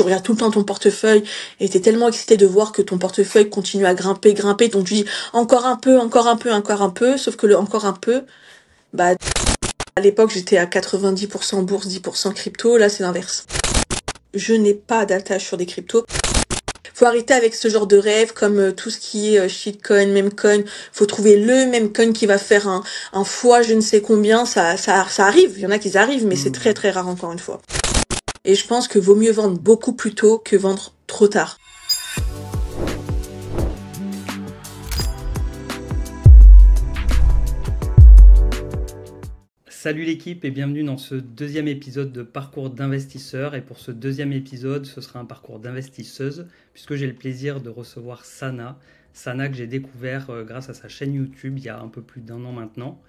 tu regardes tout le temps ton portefeuille et t'es tellement excité de voir que ton portefeuille continue à grimper, donc tu dis encore un peu, encore un peu, encore un peu, sauf que le encore un peu, bah, à l'époque j'étais à 90% bourse, 10% crypto, là c'est l'inverse. Je n'ai pas d'attache sur des cryptos. Faut arrêter avec ce genre de rêve comme tout ce qui est shitcoin, memecoin. Faut trouver le memecoin qui va faire un fois je ne sais combien. Ça arrive. Il y en a qui arrivent, mais c'est très très rare encore une fois. Et je pense que vaut mieux vendre beaucoup plus tôt que vendre trop tard. Salut l'équipe et bienvenue dans ce deuxième épisode de Parcours d'investisseur. Et pour ce deuxième épisode, ce sera un parcours d'investisseuse puisque j'ai le plaisir de recevoir Sana. Sana que j'ai découvert grâce à sa chaîne YouTube il y a un peu plus d'1 an maintenant.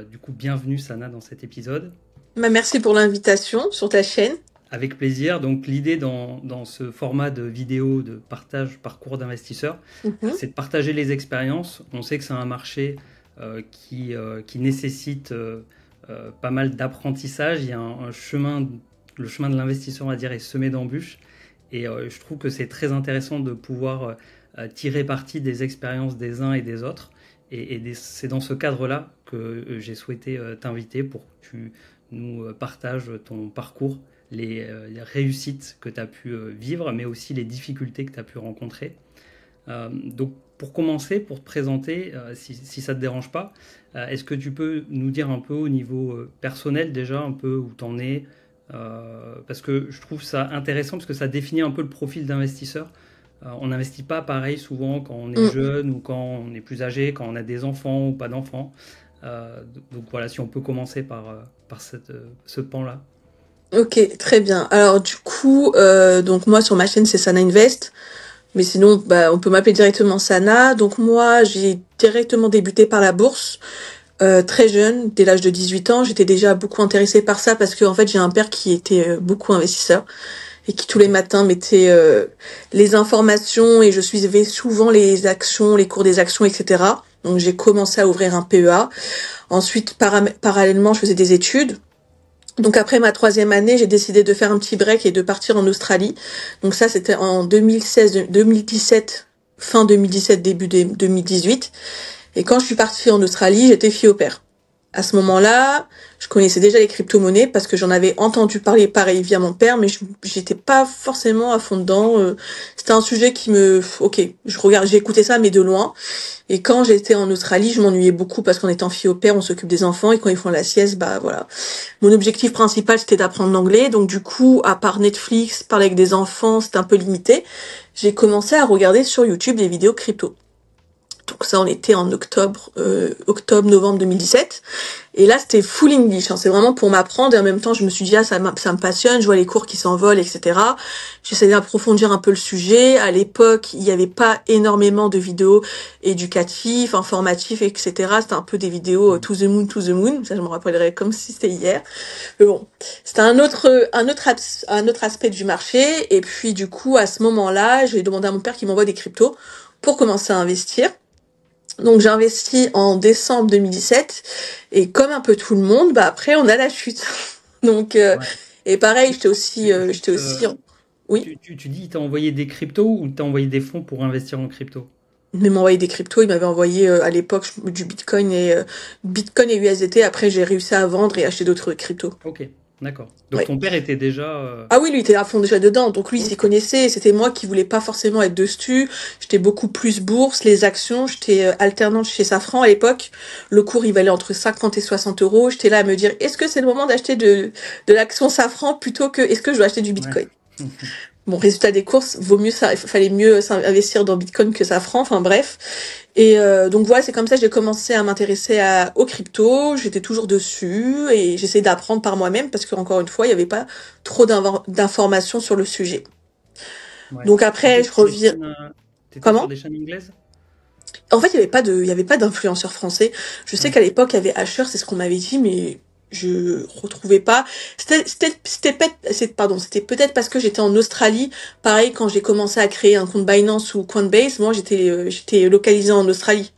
Du coup, bienvenue Sana dans cet épisode. Merci pour l'invitation sur ta chaîne. Avec plaisir. Donc l'idée dans ce format de vidéo de partage parcours d'investisseur, c'est de partager les expériences. On sait que c'est un marché qui nécessite pas mal d'apprentissage. Il y a le chemin de l'investisseur, on va dire, est semé d'embûches. Et je trouve que c'est très intéressant de pouvoir tirer parti des expériences des uns et des autres. Et c'est dans ce cadre-là que j'ai souhaité t'inviter pour que tu nous partages ton parcours, les réussites que tu as pu vivre, mais aussi les difficultés que tu as pu rencontrer. Donc, pour commencer, pour te présenter, si ça ne te dérange pas, est-ce que tu peux nous dire un peu au niveau personnel déjà, un peu où tu en es parce que je trouve ça intéressant, parce que ça définit un peu le profil d'investisseur. On n'investit pas pareil souvent quand on est jeune ou quand on est plus âgé, quand on a des enfants ou pas d'enfants. Donc voilà, si on peut commencer par ce pan-là. Ok, très bien. Alors du coup, donc moi sur ma chaîne c'est Sana Invest. Mais sinon, on peut m'appeler directement Sana. Donc moi, j'ai directement débuté par la bourse, très jeune, dès l'âge de 18 ans. J'étais déjà beaucoup intéressée par ça parce que en fait, j'ai un père qui était beaucoup investisseur et qui tous les matins mettait les informations et je suivais souvent les actions, les cours des actions, etc. Donc j'ai commencé à ouvrir un PEA. Ensuite, parallèlement, je faisais des études. Donc après ma 3e année, j'ai décidé de faire un petit break et de partir en Australie. Donc ça, c'était en 2017, fin 2017, début 2018. Et quand je suis partie en Australie, j'étais fille au pair. À ce moment-là, je connaissais déjà les crypto-monnaies parce que j'en avais entendu parler pareil via mon père, mais j'étais pas forcément à fond dedans. C'était un sujet qui j'ai écouté ça, mais de loin. Et quand j'étais en Australie, je m'ennuyais beaucoup parce qu'en étant fille au pair, on s'occupe des enfants et quand ils font la sieste, voilà. Mon objectif principal, c'était d'apprendre l'anglais. Donc du coup, à part Netflix, parler avec des enfants, c'était un peu limité. J'ai commencé à regarder sur YouTube des vidéos crypto. Donc ça, on était en octobre-novembre 2017. Et là, c'était full English. C'est vraiment pour m'apprendre. Et en même temps, je me suis dit, ça me passionne. Je vois les cours qui s'envolent, etc. J'essayais d'approfondir un peu le sujet. À l'époque, il n'y avait pas énormément de vidéos éducatives, informatives, etc. C'était un peu des vidéos to the moon. Ça, je me rappellerai comme si c'était hier. Mais bon, c'était un autre aspect du marché. Et puis, du coup, à ce moment-là, j'ai demandé à mon père qu'il m'envoie des cryptos pour commencer à investir. Donc j'ai investi en décembre 2017 et comme un peu tout le monde, après on a la chute. Donc et pareil, j'étais aussi oui. Tu dis il t'a envoyé des cryptos ou t'as envoyé des fonds pour investir en crypto? Il m'a envoyé des cryptos, il m'avait envoyé à l'époque du Bitcoin et USDT. Après j'ai réussi à vendre et acheter d'autres cryptos. Ok. D'accord. Donc ton père était déjà... Ah oui, lui, il était à fond déjà dedans. Donc lui, il s'y connaissait. C'était moi qui voulais pas forcément être dessus. J'étais beaucoup plus bourse, les actions. J'étais alternante chez Safran à l'époque. Le cours, il valait entre 50 et 60 euros. J'étais là à me dire, est-ce que c'est le moment d'acheter de l'action Safran plutôt que est-ce que je dois acheter du Bitcoin? Ouais. Bon, résultat des courses, il fallait mieux investir dans Bitcoin que Safran. Enfin bref. Et donc voilà, c'est comme ça que j'ai commencé à m'intéresser aux cryptos. J'étais toujours dessus et j'essayais d'apprendre par moi-même parce qu'encore une fois, il n'y avait pas trop d'informations sur le sujet. Ouais. Donc après, je reviens... Comment? Sur des chaînes anglaises? En fait, il y avait pas d'influenceurs français. Je sais qu'à l'époque, il y avait Asher, c'est ce qu'on m'avait dit, mais je retrouvais pas. C'était peut-être parce que j'étais en Australie. Pareil, quand j'ai commencé à créer un compte Binance ou Coinbase, moi j'étais localisée en Australie.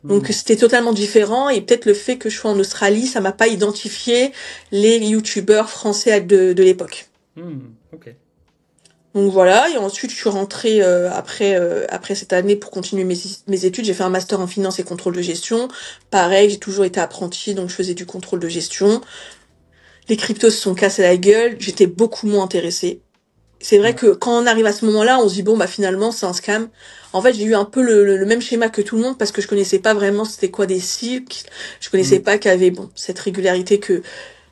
Donc c'était totalement différent et peut-être le fait que je sois en Australie, ça m'a pas identifié les youtubeurs français de l'époque. Ok. Donc voilà, et ensuite je suis rentrée après cette année pour continuer mes études. J'ai fait un master en finance et contrôle de gestion. Pareil, j'ai toujours été apprentie, donc je faisais du contrôle de gestion. Les cryptos se sont cassés la gueule, j'étais beaucoup moins intéressée. C'est vrai Ouais. que quand on arrive à ce moment-là, on se dit bon bah finalement c'est un scam. En fait, j'ai eu un peu le même schéma que tout le monde parce que je connaissais pas vraiment c'était quoi des cycles. Je connaissais Mm. pas qu'il y avait bon cette régularité que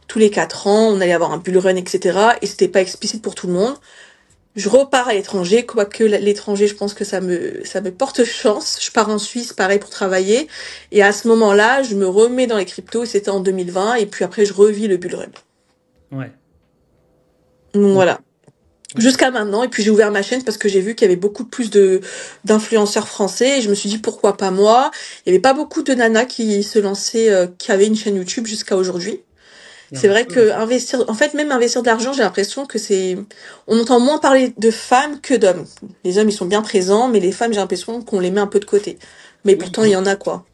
tous les 4 ans on allait avoir un bull run, etc. Et c'était pas explicite pour tout le monde. Je repars à l'étranger, quoique l'étranger, je pense que ça me porte chance. Je pars en Suisse, pareil, pour travailler. Et à ce moment-là, je me remets dans les cryptos, et c'était en 2020, et puis après, je revis le bull run. Ouais. Donc Ok. voilà. Ouais. Jusqu'à maintenant, et puis j'ai ouvert ma chaîne parce que j'ai vu qu'il y avait beaucoup plus d'influenceurs français, et je me suis dit pourquoi pas moi. Il y avait pas beaucoup de nanas qui se lançaient, qui avaient une chaîne YouTube jusqu'à aujourd'hui. Il y en C'est a vrai peu, hein. que investir, en fait, même investir de l'argent, j'ai l'impression que on entend moins parler de femmes que d'hommes. Les hommes, ils sont bien présents, mais les femmes, j'ai l'impression qu'on les met un peu de côté. Mais Oui, pourtant, il y en a, quoi.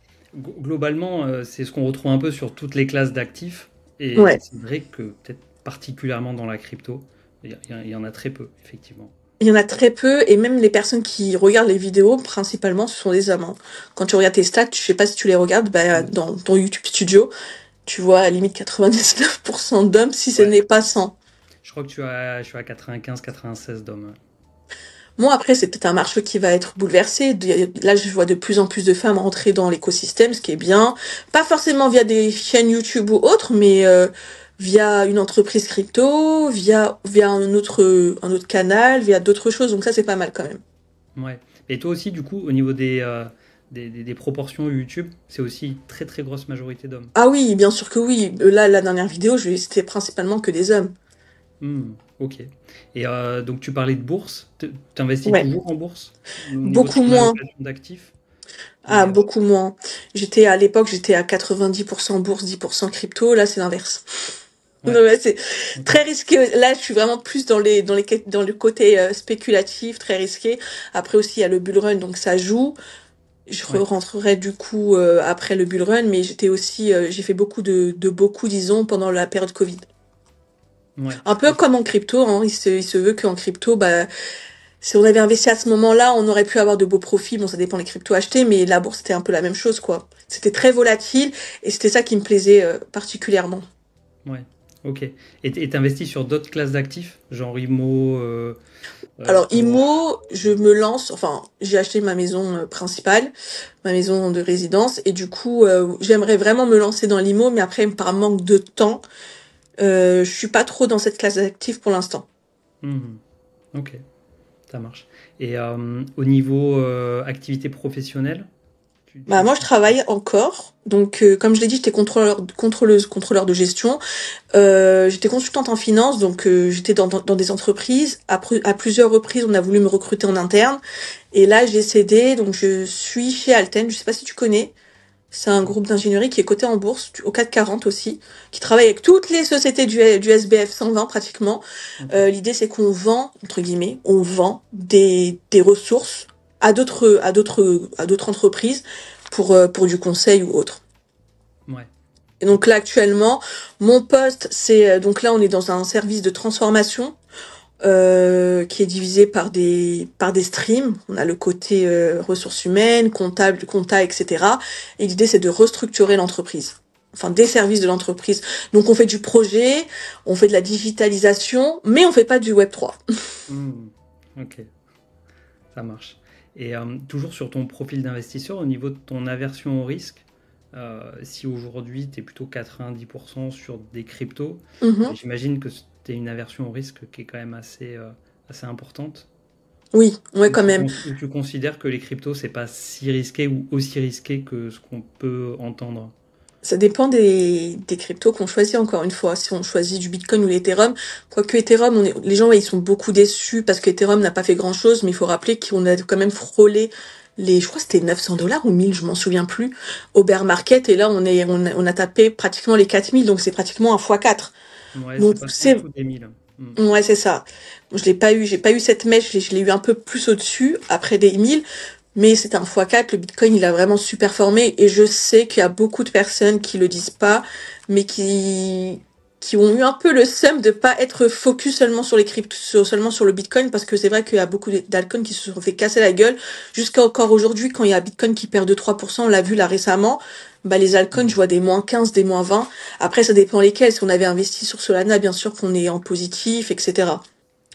globalement, c'est ce qu'on retrouve un peu sur toutes les classes d'actifs. Et Ouais. c'est vrai que peut-être particulièrement dans la crypto, il y en a très peu, effectivement. Il y en a très peu, et même les personnes qui regardent les vidéos, principalement, ce sont des hommes, hein. Quand tu regardes tes stats, je sais pas si tu les regardes, bah, Mm. dans ton YouTube Studio, tu vois à la limite 99% d'hommes, si ce Ouais. n'est pas 100. Je crois que je suis à 95-96 d'hommes. Bon, après, c'est peut-être un marché qui va être bouleversé. Là, je vois de plus en plus de femmes rentrer dans l'écosystème, ce qui est bien. Pas forcément via des chaînes YouTube ou autres, mais via une entreprise crypto, via un autre canal, via d'autres choses. Donc ça, c'est pas mal quand même. Ouais. Et toi aussi, du coup, au niveau des proportions YouTube, c'est aussi très très grosse majorité d'hommes. Ah oui, bien sûr que oui. Là, la dernière vidéo, c'était principalement que des hommes. Hmm, ok. Et donc tu parlais de bourse. Tu investis Ouais. toujours en bourse au niveau de Beaucoup ton moins. allocation d'actifs? Ah, Et, beaucoup moins. À l'époque, j'étais à 90% bourse, 10% crypto. Là, c'est l'inverse. Non, ouais, ouais, c'est ok. très risqué. Là, je suis vraiment plus dans le côté spéculatif, très risqué. Après aussi, il y a le bull run, donc ça joue. Je Ouais, rentrerai du coup après le bull run, mais j'ai fait beaucoup, disons, pendant la période Covid. ouais. Un peu comme en crypto, hein. Il se veut qu'en crypto, bah, si on avait investi à ce moment-là, on aurait pu avoir de beaux profits. Bon, ça dépend des cryptos achetés, mais la bourse, c'était un peu la même chose, quoi. C'était très volatile, et c'était ça qui me plaisait particulièrement. Ouais, ok. Et t'investis sur d'autres classes d'actifs, genre IMO, Alors, Forex? IMO, je me lance, enfin, j'ai acheté ma maison principale, ma maison de résidence, et du coup, j'aimerais vraiment me lancer dans l'IMO, mais après, par manque de temps, je suis pas trop dans cette classe d'actifs pour l'instant. Mhm. Ok, ça marche. Et au niveau activité professionnelle, Bah, tu moi, je fais... travaille encore. Donc, comme je l'ai dit, j'étais contrôleur de gestion. J'étais consultante en finance, donc j'étais dans des entreprises. À plusieurs reprises, on a voulu me recruter en interne. Et là, j'ai cédé, donc je suis chez Alten. Je sais pas si tu connais. C'est un groupe d'ingénierie qui est coté en bourse, au CAC 40 aussi, qui travaille avec toutes les sociétés du SBF 120 pratiquement. Ok, L'idée, c'est qu'on vend, entre guillemets, on vend des ressources à d'autres entreprises pour du conseil ou autre. ouais, Et donc ok, là, actuellement, mon poste, donc là, on est dans un service de transformation qui est divisé par des streams. On a le côté ressources humaines, comptable, compta, etc. Et l'idée, c'est de restructurer l'entreprise. Enfin, des services de l'entreprise. Donc, on fait du projet, on fait de la digitalisation, mais on fait pas du Web3. hmm, ok, ça marche. Et toujours sur ton profil d'investisseur, au niveau de ton aversion au risque, si aujourd'hui tu es plutôt 90% sur des cryptos, Mhm. j'imagine que tu as une aversion au risque qui est quand même assez importante. Oui, ouais, quand même. Ou tu considères que les cryptos, c'est pas si risqué ou aussi risqué que ce qu'on peut entendre? Ça dépend des cryptos qu'on choisit, encore une fois. Si on choisit du Bitcoin ou l'Ethereum, quoique Ethereum, les gens, ouais, ils sont beaucoup déçus parce qu'Ethereum n'a pas fait grand-chose, mais il faut rappeler qu'on a quand même frôlé je crois que c'était 900 $ ou 1000, je m'en souviens plus, au bear market, et là, on a tapé pratiquement les 4000, donc c'est pratiquement un x4. Ouais, Donc, c'est passé en dessous des 1000. Hmm. ouais, c'est ça. J'ai pas eu cette mèche, je l'ai eu un peu plus au-dessus, après des 1000, mais c'était un x4, le Bitcoin, il a vraiment super formé, et je sais qu'il y a beaucoup de personnes qui le disent pas, mais qui qui ont eu un peu le seum de pas être focus seulement sur les cryptos, seulement sur le Bitcoin, parce que c'est vrai qu'il y a beaucoup d'altcoins qui se sont fait casser la gueule. Jusqu'à encore aujourd'hui, quand il y a Bitcoin qui perd 2-3%, on l'a vu là récemment, bah, les altcoins, je vois des -15, des -20. Après, ça dépend lesquels. Si on avait investi sur Solana, bien sûr qu'on est en positif, etc.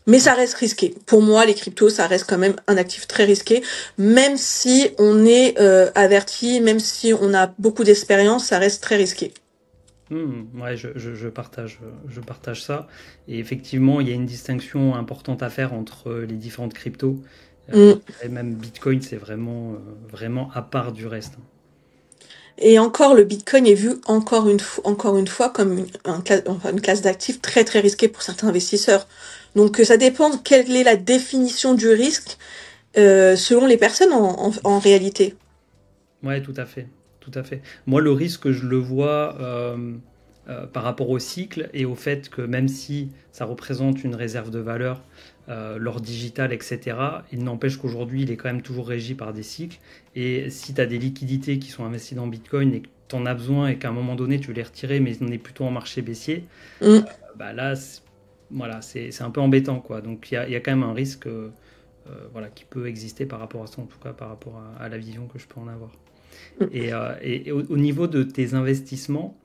Mais ça reste risqué. Pour moi, les cryptos, ça reste quand même un actif très risqué. Même si on est averti, même si on a beaucoup d'expérience, ça reste très risqué. Ouais, je partage ça. Et effectivement, il y a une distinction importante à faire entre les différentes cryptos. Et Mm. je dirais même Bitcoin, c'est vraiment à part du reste. Et encore, le Bitcoin est vu encore une fois comme une classe d'actifs très très risquée pour certains investisseurs. Donc ça dépend de quelle est la définition du risque selon les personnes en réalité. Ouais, tout à fait, tout à fait. Moi, le risque, je le vois par rapport au cycle et au fait que même si ça représente une réserve de valeur, l'or digital, etc., il n'empêche qu'aujourd'hui, il est quand même toujours régi par des cycles. Et si tu as des liquidités qui sont investies dans Bitcoin et que tu en as besoin et qu'à un moment donné, tu veux les retirer, mais on est plutôt en marché baissier, Mm. bah là, voilà, c'est un peu embêtant, quoi. Donc il y a quand même un risque voilà, qui peut exister par rapport à ça, en tout cas par rapport à la vision que je peux en avoir. Et au niveau de tes investissements,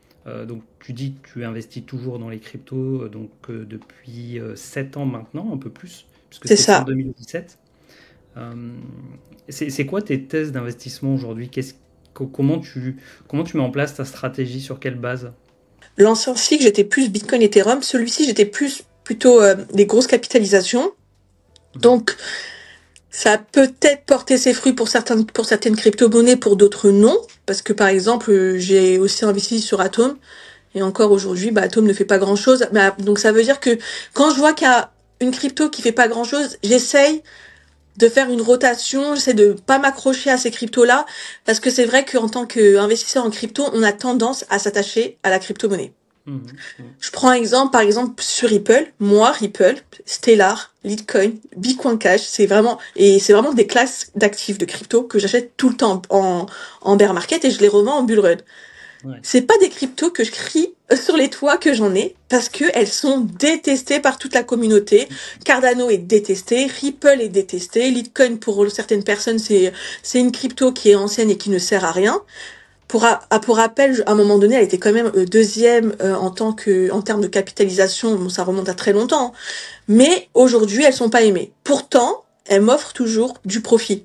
donc tu dis que tu investis toujours dans les cryptos donc depuis 7 ans maintenant, un peu plus, puisque C'est c'était fin ça. 2017. Euh, c'est quoi tes thèses d'investissement aujourd'hui? Comment tu mets en place ta stratégie? Sur quelle base? L'ancien cycle, j'étais plus Bitcoin Ethereum. Celui-ci, j'étais plus plutôt des grosses capitalisations. Mhm. Donc ça a peut-être porté ses fruits pour certaines crypto-monnaies, pour d'autres non. Parce que par exemple, j'ai aussi investi sur Atom. Et encore aujourd'hui, bah, Atom ne fait pas grand-chose. Bah, donc ça veut dire que quand je vois qu'il y a une crypto qui fait pas grand-chose, j'essaye de faire une rotation, j'essaie de pas m'accrocher à ces cryptos-là, parce que c'est vrai qu'en tant qu'investisseur en crypto, on a tendance à s'attacher à la crypto-monnaie. Mhm. Mhm. Je prends un exemple, par exemple, sur Ripple. Moi, Ripple, Stellar, Litecoin, Bitcoin Cash, c'est vraiment des classes d'actifs de crypto que j'achète tout le temps en bear market et je les revends en bull run. Ouais. C'est pas des cryptos que je crie sur les toits que j'en ai, parce que elles sont détestées par toute la communauté. Cardano est détesté, Ripple est détesté, Litecoin pour certaines personnes c'est une crypto qui est ancienne et qui ne sert à rien. Pour rappel, à un moment donné, elle était quand même deuxième en termes de capitalisation. Bon, ça remonte à très longtemps, hein. Mais aujourd'hui, elles sont pas aimées. Pourtant, elles m'offrent toujours du profit.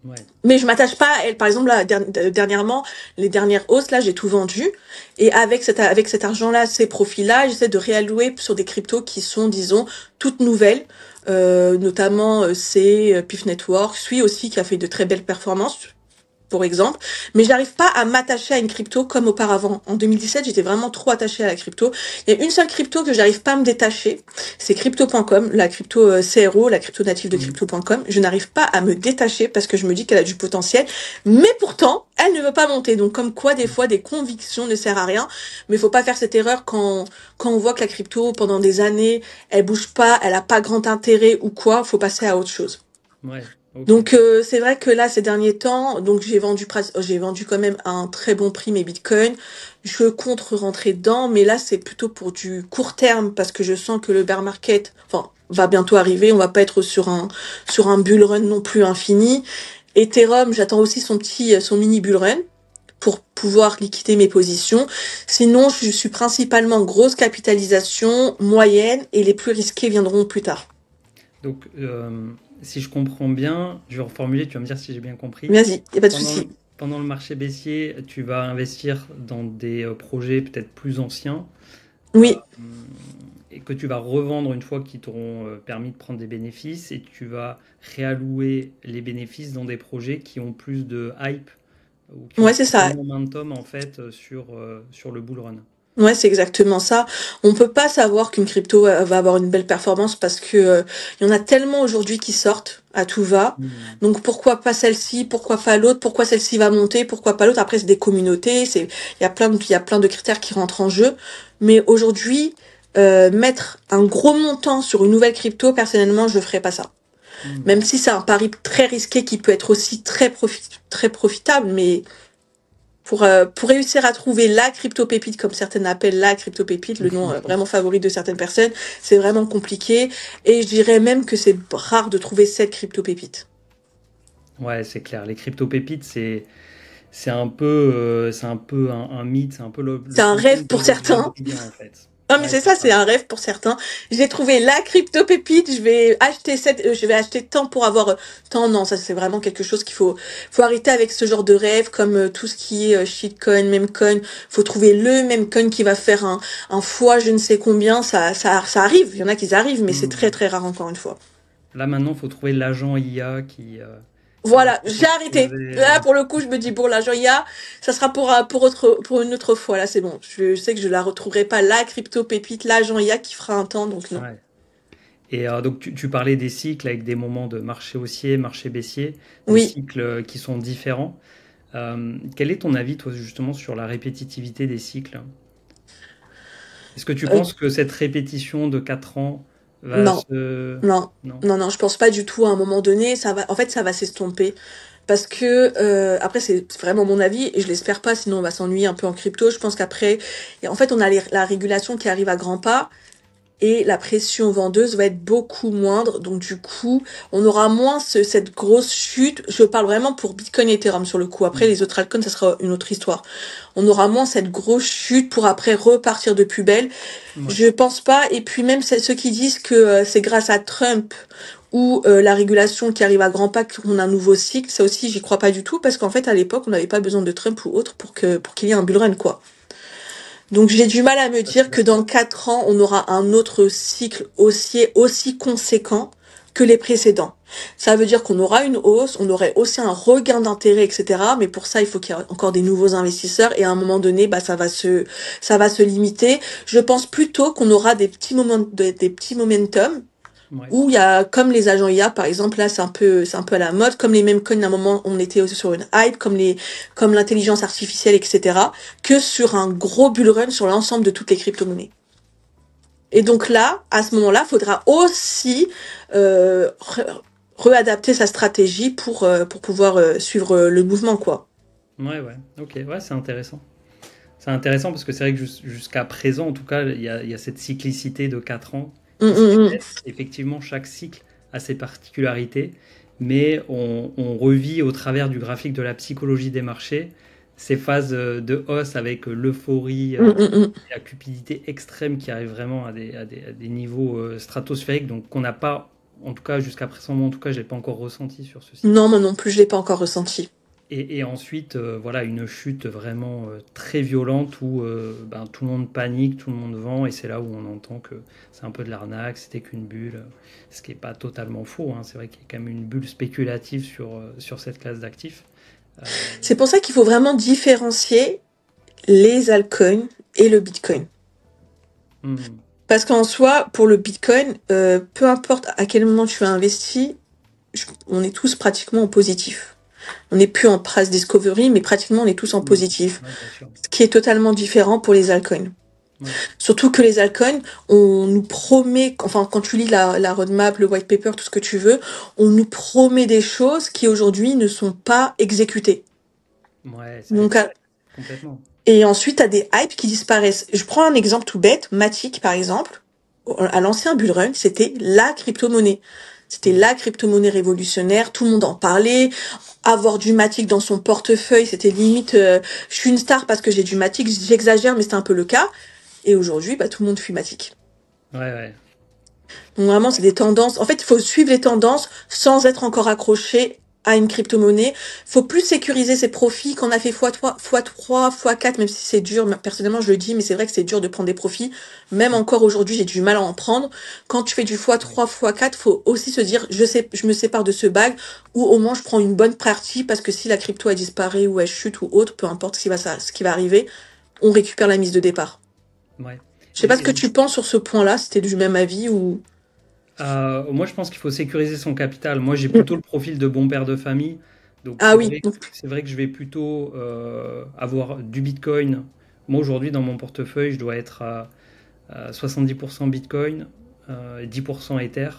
Ouais. Mais je m'attache pas à elle. Par exemple, là, dernièrement, les dernières hausses, là, j'ai tout vendu. Et avec cet argent-là, ces profits-là, j'essaie de réallouer sur des cryptos qui sont, disons, toutes nouvelles. Notamment, c'est PIF Network, Sui aussi, qui a fait de très belles performances, pour exemple, mais j'arrive pas à m'attacher à une crypto comme auparavant. En 2017, j'étais vraiment trop attachée à la crypto. Il y a une seule crypto que j'arrive pas à me détacher, c'est crypto.com, la crypto CRO, la crypto native de Mhm. crypto.com. Je n'arrive pas à me détacher parce que je me dis qu'elle a du potentiel, mais pourtant, elle ne veut pas monter. Donc comme quoi, des fois, des convictions ne servent à rien, mais faut pas faire cette erreur quand on voit que la crypto, pendant des années, elle bouge pas, elle a pas grand intérêt ou quoi, faut passer à autre chose. Ouais. Ok. Donc c'est vrai que là ces derniers temps, donc j'ai vendu quand même à un très bon prix mes bitcoins. Je compte rentrer dedans, mais là c'est plutôt pour du court terme parce que je sens que le bear market, enfin, va bientôt arriver. On va pas être sur un bull run non plus infini. Ethereum, j'attends aussi son mini bull run pour pouvoir liquider mes positions. Sinon, je suis principalement grosse capitalisation, moyenne, et les plus risqués viendront plus tard. Donc, si je comprends bien, je vais reformuler, tu vas me dire si j'ai bien compris. Vas-y, y a pas de Pendant le, souci. pendant le marché baissier, tu vas investir dans des projets peut-être plus anciens euh, Oui. et que tu vas revendre une fois qu'ils t'auront permis de prendre des bénéfices et tu vas réallouer les bénéfices dans des projets qui ont plus de hype ou qui ont Ouais, c'est plus de ça. momentum en fait sur le bull run. Ouais, c'est exactement ça. On peut pas savoir qu'une crypto va avoir une belle performance parce que il y en a tellement aujourd'hui qui sortent à tout va. Hmm. Donc pourquoi pas celle-ci, pourquoi pas l'autre, pourquoi celle-ci va monter, pourquoi pas l'autre. Après c'est des communautés, il y a plein de critères qui rentrent en jeu. Mais aujourd'hui, mettre un gros montant sur une nouvelle crypto, personnellement, je ferais pas ça. Hmm. Même si c'est un pari très risqué qui peut être aussi très profitable, mais Pour réussir à trouver la crypto-pépite, comme certaines appellent la crypto-pépite, le nom vraiment favori de certaines personnes, c'est vraiment compliqué. Et je dirais même que c'est rare de trouver cette crypto-pépite. Ouais, c'est clair. Les crypto-pépites, c'est un peu un mythe, c'est un peu C'est le un rêve fantôme pour d'un certains. brillant, en fait. Non, mais Ouais, c'est c'est ça, c'est ça. un rêve pour certains. J'ai trouvé la crypto-pépite, je vais acheter tant pour avoir tant. Non, ça c'est vraiment quelque chose faut arrêter avec ce genre de rêve, comme tout ce qui est shitcoin, memecoin. Faut trouver le memecoin qui va faire un fois je ne sais combien. Ça arrive. Il y en a qui arrivent, mais c'est très Mhm. très rare encore une fois. Là, maintenant, il faut trouver l'agent IA qui va Voilà, j'ai arrêté. t'exploser. Là, pour le coup, je me dis, bon, l'argent, ça sera pour une autre fois. Là, c'est bon. Je sais que je la retrouverai pas, la crypto-pépite, l'argent IA qui fera un temps, donc non. Ouais. Et donc, tu parlais des cycles avec des moments de marché haussier, marché baissier, des Oui. cycles qui sont différents. Quel est ton avis, toi, justement, sur la répétitivité des cycles? Est-ce que tu Euh, penses que cette répétition de 4 ans va non. se... Non, Non? non, non, je pense pas du tout à un moment donné, en fait, ça va s'estomper. Parce que, après, c'est vraiment mon avis, et je l'espère pas, sinon on va s'ennuyer un peu en crypto. Je pense qu'après, et en fait, on a la régulation qui arrive à grands pas, et la pression vendeuse va être beaucoup moindre. Donc, du coup, on aura moins cette grosse chute. Je parle vraiment pour Bitcoin et Ethereum sur le coup. Après, Mm. les autres altcoins, ça sera une autre histoire. On aura moins cette grosse chute pour après repartir de plus belle. Ouais. Je pense pas. Et puis même ceux qui disent que c'est grâce à Trump ou la régulation qui arrive à grands pas qu'on a un nouveau cycle, ça aussi j'y crois pas du tout parce qu'en fait à l'époque on n'avait pas besoin de Trump ou autre pour qu'il y ait un bull run quoi. Donc j'ai du mal à me Ça, je suis dire que dans d'accord. 4 ans on aura un autre cycle aussi conséquent que les précédents. Ça veut dire qu'on aura une hausse, on aurait aussi un regain d'intérêt, etc. Mais pour ça, il faut qu'il y ait encore des nouveaux investisseurs et à un moment donné, bah, ça va se limiter. Je pense plutôt qu'on aura des petits momentum Ouais. où il y a, comme les agents IA, par exemple, là, c'est un peu à la mode, comme les mêmes coins, à un moment, on était aussi sur une hype, comme l'intelligence artificielle, etc., que sur un gros bull run sur l'ensemble de toutes les crypto-monnaies. Et donc là, à ce moment-là, il faudra aussi réadapter sa stratégie pour pouvoir suivre le mouvement, quoi. Ouais, ouais. Ok, ouais, c'est intéressant. C'est intéressant parce que c'est vrai que jusqu'à présent, en tout cas, il y a cette cyclicité de 4 ans Hum, qui se hum, hum. répète. Effectivement, chaque cycle a ses particularités, mais on revit au travers du graphique de la psychologie des marchés ces phases de hausse avec l'euphorie Hum, hum, hum. et la cupidité extrême qui arrive vraiment à des niveaux stratosphériques, donc qu'on n'a pas, en tout cas jusqu'à présent, moi en tout cas, je l'ai pas encore ressenti sur ce cycle. Non, moi non plus, je l'ai pas encore ressenti. Et ensuite, voilà, une chute vraiment très violente où ben, tout le monde panique, tout le monde vend, et c'est là où on entend que c'est un peu de l'arnaque, c'était qu'une bulle, ce qui n'est pas totalement faux, hein. C'est vrai qu'il y a quand même une bulle spéculative sur cette classe d'actifs. Euh, C'est pour ça qu'il faut vraiment différencier les altcoins et le Bitcoin. hmm, Parce qu'en soi, pour le Bitcoin, peu importe à quel moment tu as investi, on est tous pratiquement en positif. On n'est plus en price discovery, mais pratiquement on est tous en hmm, positif. ouais, bien sûr. Ce qui est totalement différent pour les altcoins. Ouais, Surtout que les altcoins, on nous promet, enfin quand tu lis la roadmap, le white paper, tout ce que tu veux, on nous promet des choses qui aujourd'hui ne sont pas exécutées. ouais, c'est Donc, complètement. et ensuite, t'as des hypes qui disparaissent. Je prends un exemple tout bête, Matic par exemple. À l'ancien bull run, c'était la crypto-monnaie. C'était Hmm, la crypto-monnaie révolutionnaire, tout le monde en parlait. Avoir du Matic dans son portefeuille, c'était limite, je suis une star parce que j'ai du Matic, j'exagère, mais c'était un peu le cas. Et aujourd'hui, bah, tout le monde fuit Matic. ouais, ouais. Donc vraiment, c'est des tendances. En fait, il faut suivre les tendances sans être encore accroché à une crypto-monnaie. Faut plus sécuriser ses profits qu'on a fait x3, x3, x4, même si c'est dur. Personnellement, je le dis, mais c'est vrai que c'est dur de prendre des profits. Même Hmm, encore aujourd'hui, j'ai du mal à en prendre. Quand tu fais du ouais. x3, x4, faut aussi se dire, je me sépare de ce bag, ou au moins je prends une bonne partie parce que si la crypto elle disparaît ou elle chute ou autre, peu importe ce qui va arriver, on récupère la mise de départ. Ouais. Je sais pas ce que tu penses sur ce point-là, si t'es du même avis ou... Moi, je pense qu'il faut sécuriser son capital. Moi, j'ai plutôt le profil de bon père de famille. Donc, Ah oui, donc c'est vrai que je vais plutôt avoir du Bitcoin. Moi, aujourd'hui, dans mon portefeuille, je dois être à 70% Bitcoin, 10% Ether.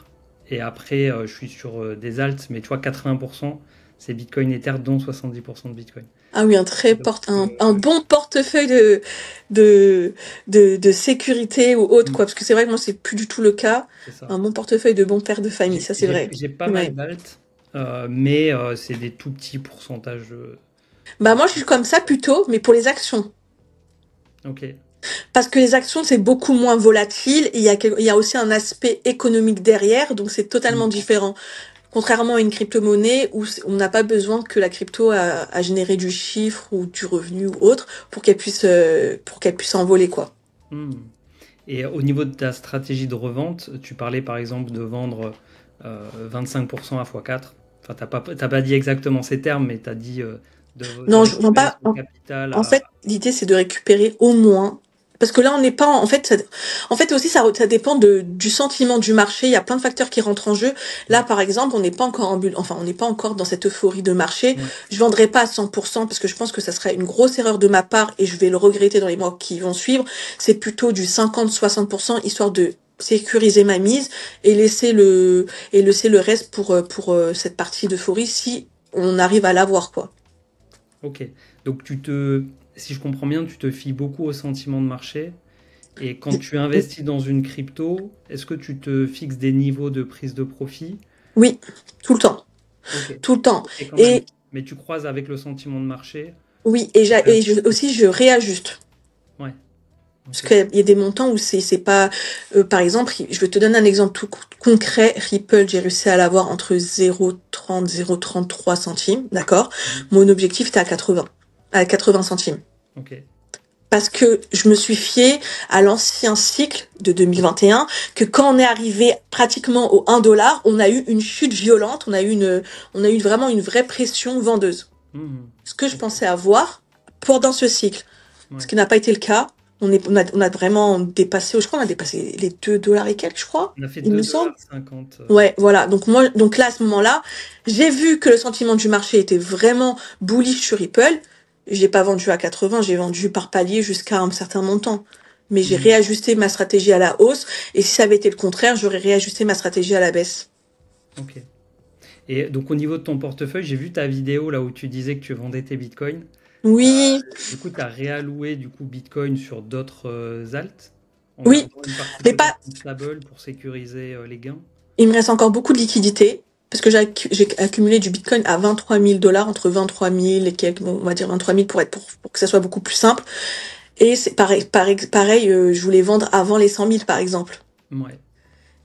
Et après, je suis sur des alts, mais tu vois, 80%, c'est Bitcoin Ether, dont 70% de Bitcoin. Ah oui, Donc, un bon portefeuille de, de sécurité ou autre, quoi. Parce que c'est vrai que moi, c'est plus du tout le cas. c'est ça. Un bon portefeuille de bon père de famille, ça c'est vrai. J'ai pas mal Ouais. d'alt, mais c'est des tout petits pourcentages. Bah moi, je suis comme ça plutôt, mais pour les actions. Ok. Parce que les actions, c'est beaucoup moins volatile. Il y a aussi un aspect économique derrière, donc c'est totalement Mm. différent. Contrairement à une crypto-monnaie où on n'a pas besoin que la crypto a généré du chiffre ou du revenu ou autre pour qu'elle puisse envoler, quoi. Mm. Et au niveau de ta stratégie de revente, tu parlais par exemple de vendre 25% à x4. Enfin, t'as pas dit exactement ces termes, mais tu as dit de Non, je non récupérer pas. son capital En à... fait, l'idée c'est de récupérer au moins. Parce que là, on n'est pas en fait. En fait aussi, ça dépend du sentiment du marché. Il y a plein de facteurs qui rentrent en jeu. Là, Ouais, par exemple, on n'est pas encore en bulle. Enfin, on n'est pas encore dans cette euphorie de marché. ouais. Je vendrai pas à 100% parce que je pense que ça serait une grosse erreur de ma part et je vais le regretter dans les mois qui vont suivre. C'est plutôt du 50-60% histoire de sécuriser ma mise et laisser le reste pour cette partie d'euphorie si on arrive à l'avoir, quoi. Ok. Donc si je comprends bien, tu te fies beaucoup au sentiment de marché. Et quand tu investis dans une crypto, est-ce que tu te fixes des niveaux de prise de profit? Oui, tout le temps. Ok. Tout le temps. Ok, quand même. Et Mais tu croises avec le sentiment de marché. oui, aussi je réajuste. Ouais. Parce Ok. qu'il y a des montants où c'est pas par exemple, je vais te donner un exemple tout concret, Ripple, j'ai réussi à l'avoir entre 0,30 0,33 centimes, d'accord? Mhm. Mon objectif était à 80 centimes. Ok. Parce que je me suis fiée à l'ancien cycle de 2021, que quand on est arrivé pratiquement au 1 dollar, on a eu une chute violente, on a eu vraiment une vraie pression vendeuse. Mhm. Ce que je Ok. pensais avoir pendant ce cycle. Ce Ouais. qui n'a pas été le cas. On a vraiment dépassé, je crois, on a dépassé les 2 dollars et quelques, je crois, On a fait il me deux semble. dollars cinquante. Ouais, voilà. Donc là, à ce moment-là, j'ai vu que le sentiment du marché était vraiment bullish sur Ripple. J'ai pas vendu à 80, j'ai vendu par palier jusqu'à un certain montant. Mais j'ai Mhm. réajusté ma stratégie à la hausse. Et si ça avait été le contraire, j'aurais réajusté ma stratégie à la baisse. Ok. Et donc au niveau de ton portefeuille, j'ai vu ta vidéo là où tu disais que tu vendais tes bitcoins. Oui, Du coup, tu as réalloué du coup Bitcoin sur d'autres alts en oui, gardant une partie mais peut-être pas, en stable pour sécuriser les gains. il me reste encore beaucoup de liquidités parce que j'ai accumulé du Bitcoin à 23 000 dollars, entre 23 000 et quelques, bon, on va dire 23 000 pour que ça soit beaucoup plus simple. Et c'est pareil, je voulais vendre avant les 100 000 par exemple. Ouais.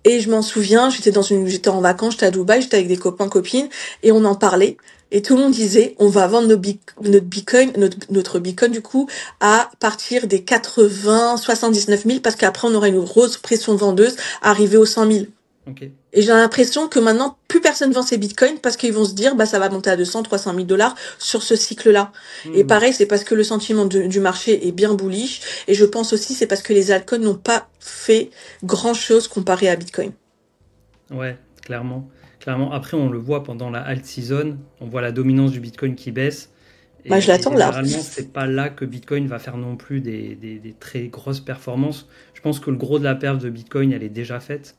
Et je m'en souviens, j'étais en vacances, j'étais à Dubaï, j'étais avec des copains, copines, et on en parlait. Et tout le monde disait, on va vendre notre Bitcoin, du coup, à partir des 79 000, parce qu'après, on aura une grosse pression vendeuse, arrivée aux 100 000. Ok. Et j'ai l'impression que maintenant, plus personne vend ses bitcoins parce qu'ils vont se dire, bah, ça va monter à 200, 300 000 dollars sur ce cycle-là. Et Mhm. pareil, c'est parce que le sentiment du marché est bien bullish. Et je pense aussi, c'est parce que les altcoins n'ont pas fait grand chose comparé à Bitcoin. Ouais, clairement. Clairement. Après, on le voit pendant la alt season, on voit la dominance du Bitcoin qui baisse. Bah, je Et l'attends là. généralement, c'est pas là que Bitcoin va faire non plus des très grosses performances. Je pense que le gros de la perf de Bitcoin, elle est déjà faite.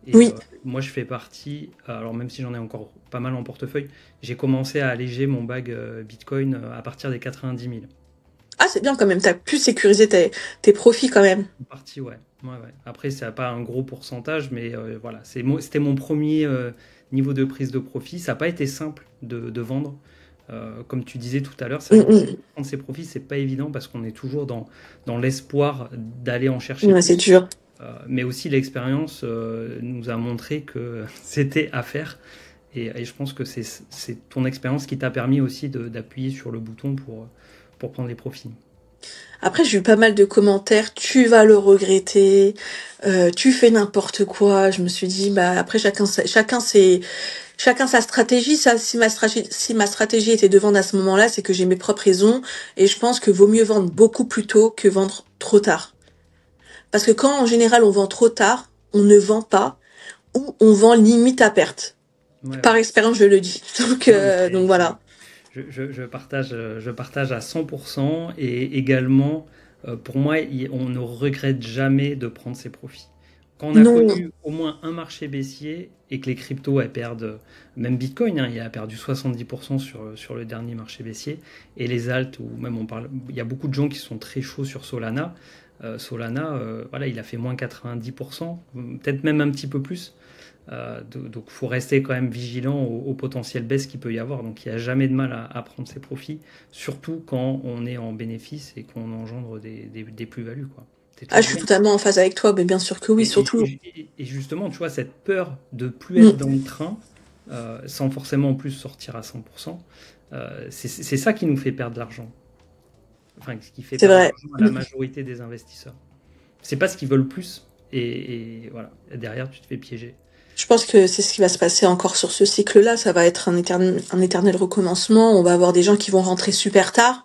Et Oui. moi, je fais partie, alors même si j'en ai encore pas mal en portefeuille, j'ai commencé à alléger mon bag Bitcoin à partir des 90 000. Ah, c'est bien quand même. T'as pu sécuriser tes profits quand même. Une partie, ouais. Ouais, ouais. Après, ça n'a pas un gros pourcentage, mais voilà, c'était mon premier niveau de prise de profit. Ça n'a pas été simple de vendre. Comme tu disais tout à l'heure, c'est Mm, vrai que mm. prendre ses profits, c'est pas évident parce qu'on est toujours dans l'espoir d'aller en chercher Ouais, c'est plus. dur. Mais aussi l'expérience nous a montré que c'était à faire. Et je pense que c'est ton expérience qui t'a permis aussi d'appuyer sur le bouton pour prendre les profits. Après, j'ai eu pas mal de commentaires. Tu vas le regretter. Tu fais n'importe quoi. Je me suis dit, bah après chacun sa stratégie. Ça, si ma stratégie était de vendre à ce moment-là, c'est que j'ai mes propres raisons. Et je pense que vaut mieux vendre beaucoup plus tôt que vendre trop tard. Parce que quand en général on vend trop tard, on ne vend pas ou on vend limite à perte. Ouais, Par ouais. expérience, je le dis. Non, mais Donc voilà. je partage à 100% et également, pour moi, on ne regrette jamais de prendre ses profits. Quand on a Non. connu au moins un marché baissier et que les cryptos elles perdent, même Bitcoin, hein, il a perdu 70% sur le dernier marché baissier, et les alts, ou même il y a beaucoup de gens qui sont très chauds sur Solana. Solana, voilà, il a fait moins 90%, peut-être même un petit peu plus. Donc il faut rester quand même vigilant au potentiel baisse qu'il peut y avoir. Donc il n'y a jamais de mal à prendre ses profits, surtout quand on est en bénéfice et qu'on engendre des plus-values, quoi. C'est Ah, je toujours suis bien. totalement en phase avec toi, mais bien sûr que oui, Et, surtout. et justement, tu vois, cette peur de plus être Mm. dans le train, sans forcément en plus sortir à 100%, c'est ça qui nous fait perdre de l'argent. Enfin, ce qui fait C'est perdre de vrai. l'argent à la Mm. majorité des investisseurs. C'est pas ce qu'ils veulent plus, et voilà. Et derrière, tu te fais piéger. Je pense que c'est ce qui va se passer encore sur ce cycle-là. Ça va être un éternel recommencement. On va avoir des gens qui vont rentrer super tard,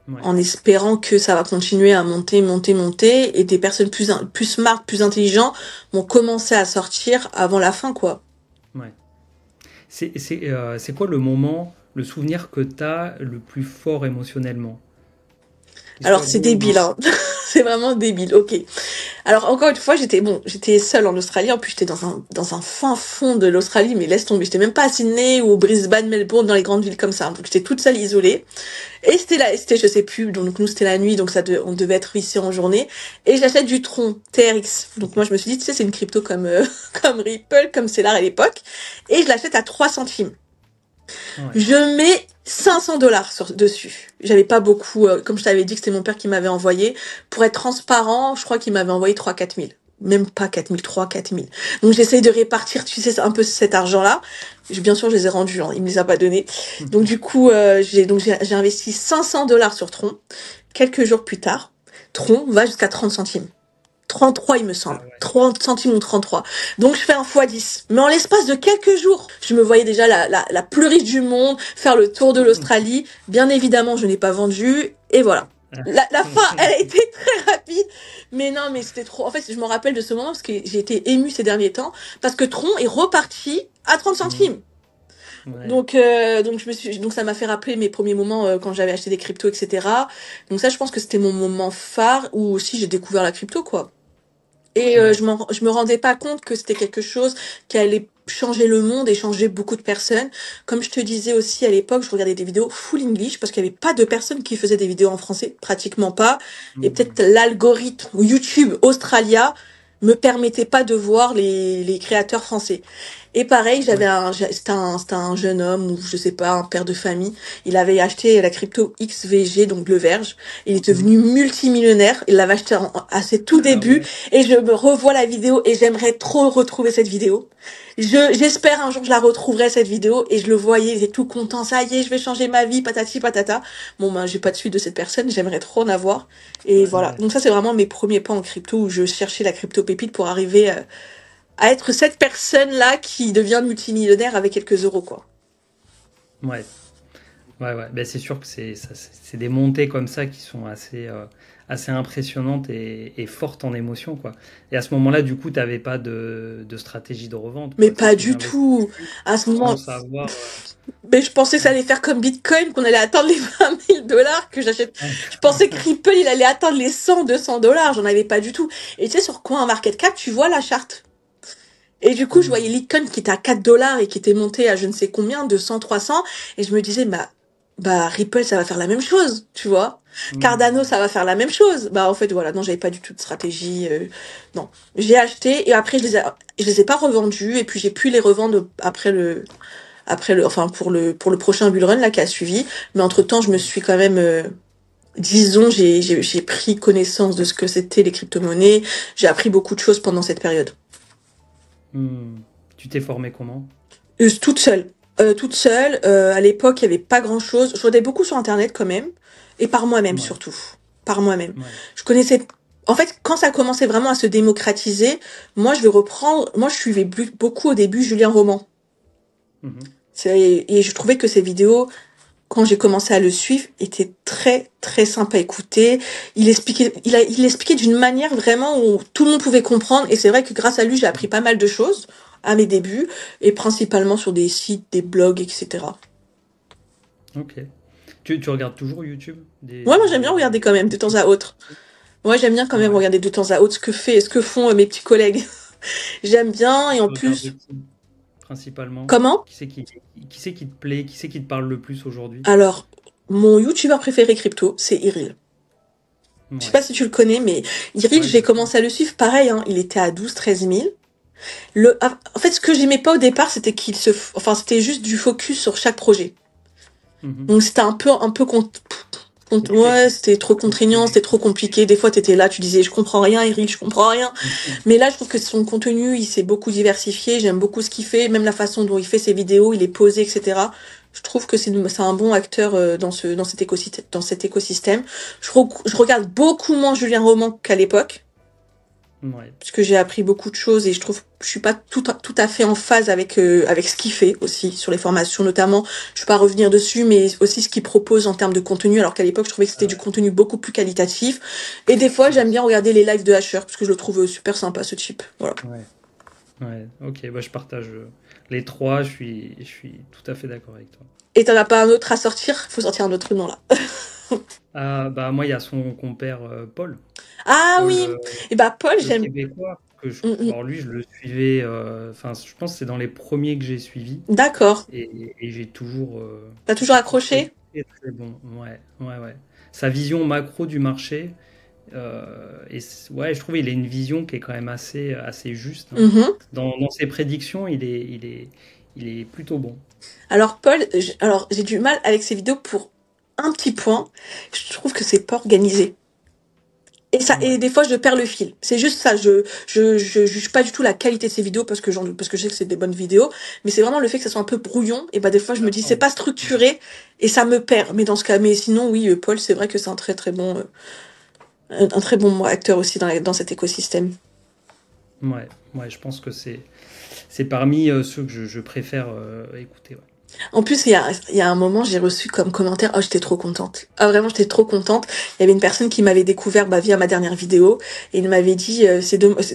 Ouais, en espérant que ça va continuer à monter, monter, monter, et des personnes plus smart, plus intelligentes vont commencer à sortir avant la fin, quoi. ouais. C'est quoi le moment, le souvenir que tu as le plus fort émotionnellement? Qu'il Alors soit c'est beau ou débile, non. hein. C'est vraiment débile. Ok. Alors encore une fois, j'étais seule en Australie. En plus, j'étais dans un fin fond de l'Australie, mais laisse tomber. J'étais même pas à Sydney ou Brisbane, Melbourne, dans les grandes villes comme ça. Donc j'étais toute seule, isolée. Et je sais plus. Donc nous, c'était la nuit, donc on devait être ici en journée. Et j'achète du Tron TRX. Donc moi, je me suis dit, tu sais, c'est une crypto comme comme Ripple, comme Stellar à l'époque. Et je l'achète à 3 centimes. Ouais. Je mets 500 dollars dessus. J'avais pas beaucoup, comme je t'avais dit que c'était mon père qui m'avait envoyé. Pour être transparent, je crois qu'il m'avait envoyé 3 4 000. Même pas 4 000, 3 4 000. Donc j'essaye de répartir, tu sais, un peu cet argent-là. Bien sûr, je les ai rendus, hein, il me les a pas donnés. Donc du coup, j'ai investi 500 dollars sur Tron. Quelques jours plus tard, Tron va jusqu'à 30 centimes. 33 il me semble. Ah ouais. 30 centimes ou 33. Donc je fais un x10. Mais en l'espace de quelques jours, je me voyais déjà la plus riche du monde, faire le tour de l'Australie. Bien évidemment, je n'ai pas vendu. Et voilà. La fin, elle a été très rapide. Mais non, mais c'était trop. En fait, je me rappelle de ce moment parce que j'ai été émue ces derniers temps. Parce que Tron est reparti à 30 Mhm. centimes. Ouais. Donc ça m'a fait rappeler mes premiers moments quand j'avais acheté des cryptos, etc. Donc ça, je pense que c'était mon moment phare où aussi j'ai découvert la crypto, quoi. Et Ouais. je me rendais pas compte que c'était quelque chose qui allait changer le monde et changer beaucoup de personnes. Comme je te disais aussi à l'époque, je regardais des vidéos full English parce qu'il y avait pas de personnes qui faisaient des vidéos en français, pratiquement pas. Et peut-être Mhm. l'algorithme YouTube Australia me permettait pas de voir les créateurs français. Et pareil, Ouais. c'était un jeune homme ou je sais pas, un père de famille. Il avait acheté la crypto XVG, donc le Verge. Il est Mhm. devenu multimillionnaire. Il l'avait acheté à ses tout Ah débuts. ouais. Et je me revois la vidéo et j'aimerais trop retrouver cette vidéo. J'espère un jour que je la retrouverai cette vidéo et je le voyais, il était tout content. Ça y est, je vais changer ma vie, patati patata. Bon ben, j'ai pas de suite de cette personne. J'aimerais trop en avoir. Et voilà. Ouais. Donc ça, c'est vraiment mes premiers pas en crypto où je cherchais la crypto pépite pour arriver à être cette personne-là qui devient multimillionnaire avec quelques euros, quoi. Ouais. Ouais, ouais. Ben, c'est sûr que c'est des montées comme ça qui sont assez impressionnantes et fortes en émotion, quoi. Et à ce moment-là, du coup, tu n'avais pas de stratégie de revente, Mais quoi. pas C'était du j'investis tout. dessus À ce moment, sans savoir. mais je pensais que ça Ouais. allait faire comme Bitcoin, qu'on allait atteindre les 20 000 dollars que j'achète. Ouais. Je pensais que Ripple, il allait atteindre les 100, 200 dollars. J'en avais pas du tout. Et tu sais, sur CoinMarketCap, tu vois la charte. Et du coup, je voyais Hmm. Litecoin qui était à 4 dollars et qui était monté à je ne sais combien, 200, 300. Et je me disais, bah, Ripple, ça va faire la même chose, tu vois. Cardano, Hmm. ça va faire la même chose. Bah, en fait, voilà, non, j'avais pas du tout de stratégie. Non. J'ai acheté et après, je les ai pas revendus. Et puis, j'ai pu les revendre enfin, pour le prochain bull run, là, qui a suivi. Mais entre-temps, je me suis quand même, disons, j'ai pris connaissance de ce que c'était les crypto-monnaies. J'ai appris beaucoup de choses pendant cette période. Hmm. Tu t'es formé comment? Toute seule. Toute seule. À l'époque, il y avait pas grand-chose. Je regardais beaucoup sur Internet quand même. Et par moi-même Ouais. surtout. Par moi-même. Ouais. Je connaissais... En fait, quand ça commençait vraiment à se démocratiser, moi, je suivais beaucoup au début Julien Roman. Mhm. Et je trouvais que ses vidéos, quand j'ai commencé à le suivre, étaient très, très sympa à écouter. Il expliquait d'une manière vraiment où tout le monde pouvait comprendre. Et c'est vrai que grâce à lui, j'ai appris pas mal de choses à mes débuts. Et principalement sur des sites, des blogs, etc. Ok. Tu regardes toujours YouTube Ouais, moi j'aime bien regarder quand même de temps à autre. Moi, j'aime bien quand même Ouais. regarder de temps à autre ce que font mes petits collègues. J'aime bien, et en Tu regardes plus... qui, principalement? Comment? Qui c'est qui te plaît? Qui c'est qui te parle le plus aujourd'hui? Alors, mon youtubeur préféré crypto, c'est Iril. Je sais Ouais. pas si tu le connais, mais Iril, Ouais, j'ai bien sûr. commencé à le suivre, pareil, hein, il était à 12 13 000. En fait, ce que j'aimais pas au départ, c'était enfin, c'était juste du focus sur chaque projet. Mhm. Donc c'était ouais, c'était trop contraignant, c'était trop compliqué. Des fois, t'étais là, tu disais, je comprends rien, Iril, je comprends rien. Mhm. Mais là, je trouve que son contenu, il s'est beaucoup diversifié. J'aime beaucoup ce qu'il fait, même la façon dont il fait ses vidéos, il est posé, etc. Je trouve que c'est un bon acteur dans cet écosystème. Je regarde beaucoup moins Julien Roman qu'à l'époque, Ouais. parce que j'ai appris beaucoup de choses et je trouve que je suis pas tout à fait en phase avec ce qu'il fait aussi sur les formations notamment. Je vais pas revenir dessus, mais aussi ce qu'il propose en termes de contenu, alors qu'à l'époque je trouvais que c'était du contenu beaucoup plus qualitatif. Et des fois j'aime bien regarder les lives de Asher parce que je le trouve super sympa ce type. Voilà. Ouais. Ouais. Ok, bah, je partage les trois, je suis tout à fait d'accord avec toi. Et t'en as pas un autre à sortir? Faut sortir un autre nom là. Ah, bah, moi, il y a son compère Paul. Ah Paul, oui. Et bah Paul le j'aime. Québécois. Mm. Alors lui, je le suivais, enfin, je pense que c'est dans les premiers que j'ai suivis. D'accord. Et T'as toujours j'ai toujours trouvé accroché? très très bon. Ouais, ouais, ouais. Sa vision macro du marché, ouais, je trouve il a une vision qui est quand même assez juste, hein. Mhm. Dans ses prédictions, il est plutôt bon. Alors Paul, alors j'ai du mal avec ses vidéos pour un petit point. Je trouve que c'est pas organisé. Et Ouais. des fois, je perds le fil. C'est juste ça. Je juge pas du tout la qualité de ces vidéos parce que je sais que c'est des bonnes vidéos. Mais c'est vraiment le fait que ça soit un peu brouillon. Et bah, des fois, je me dis, c'est D'accord. pas structuré et ça me perd. Mais dans ce cas, mais sinon, oui, Paul, c'est vrai que c'est un très bon acteur aussi dans cet écosystème. Ouais, ouais, je pense que c'est parmi ceux que je préfère écouter. Ouais. En plus, il y a un moment, j'ai reçu comme commentaire, oh, j'étais trop contente. Ah, vraiment, j'étais trop contente. Il y avait une personne qui m'avait découvert, bah, via ma dernière vidéo, et il m'avait dit,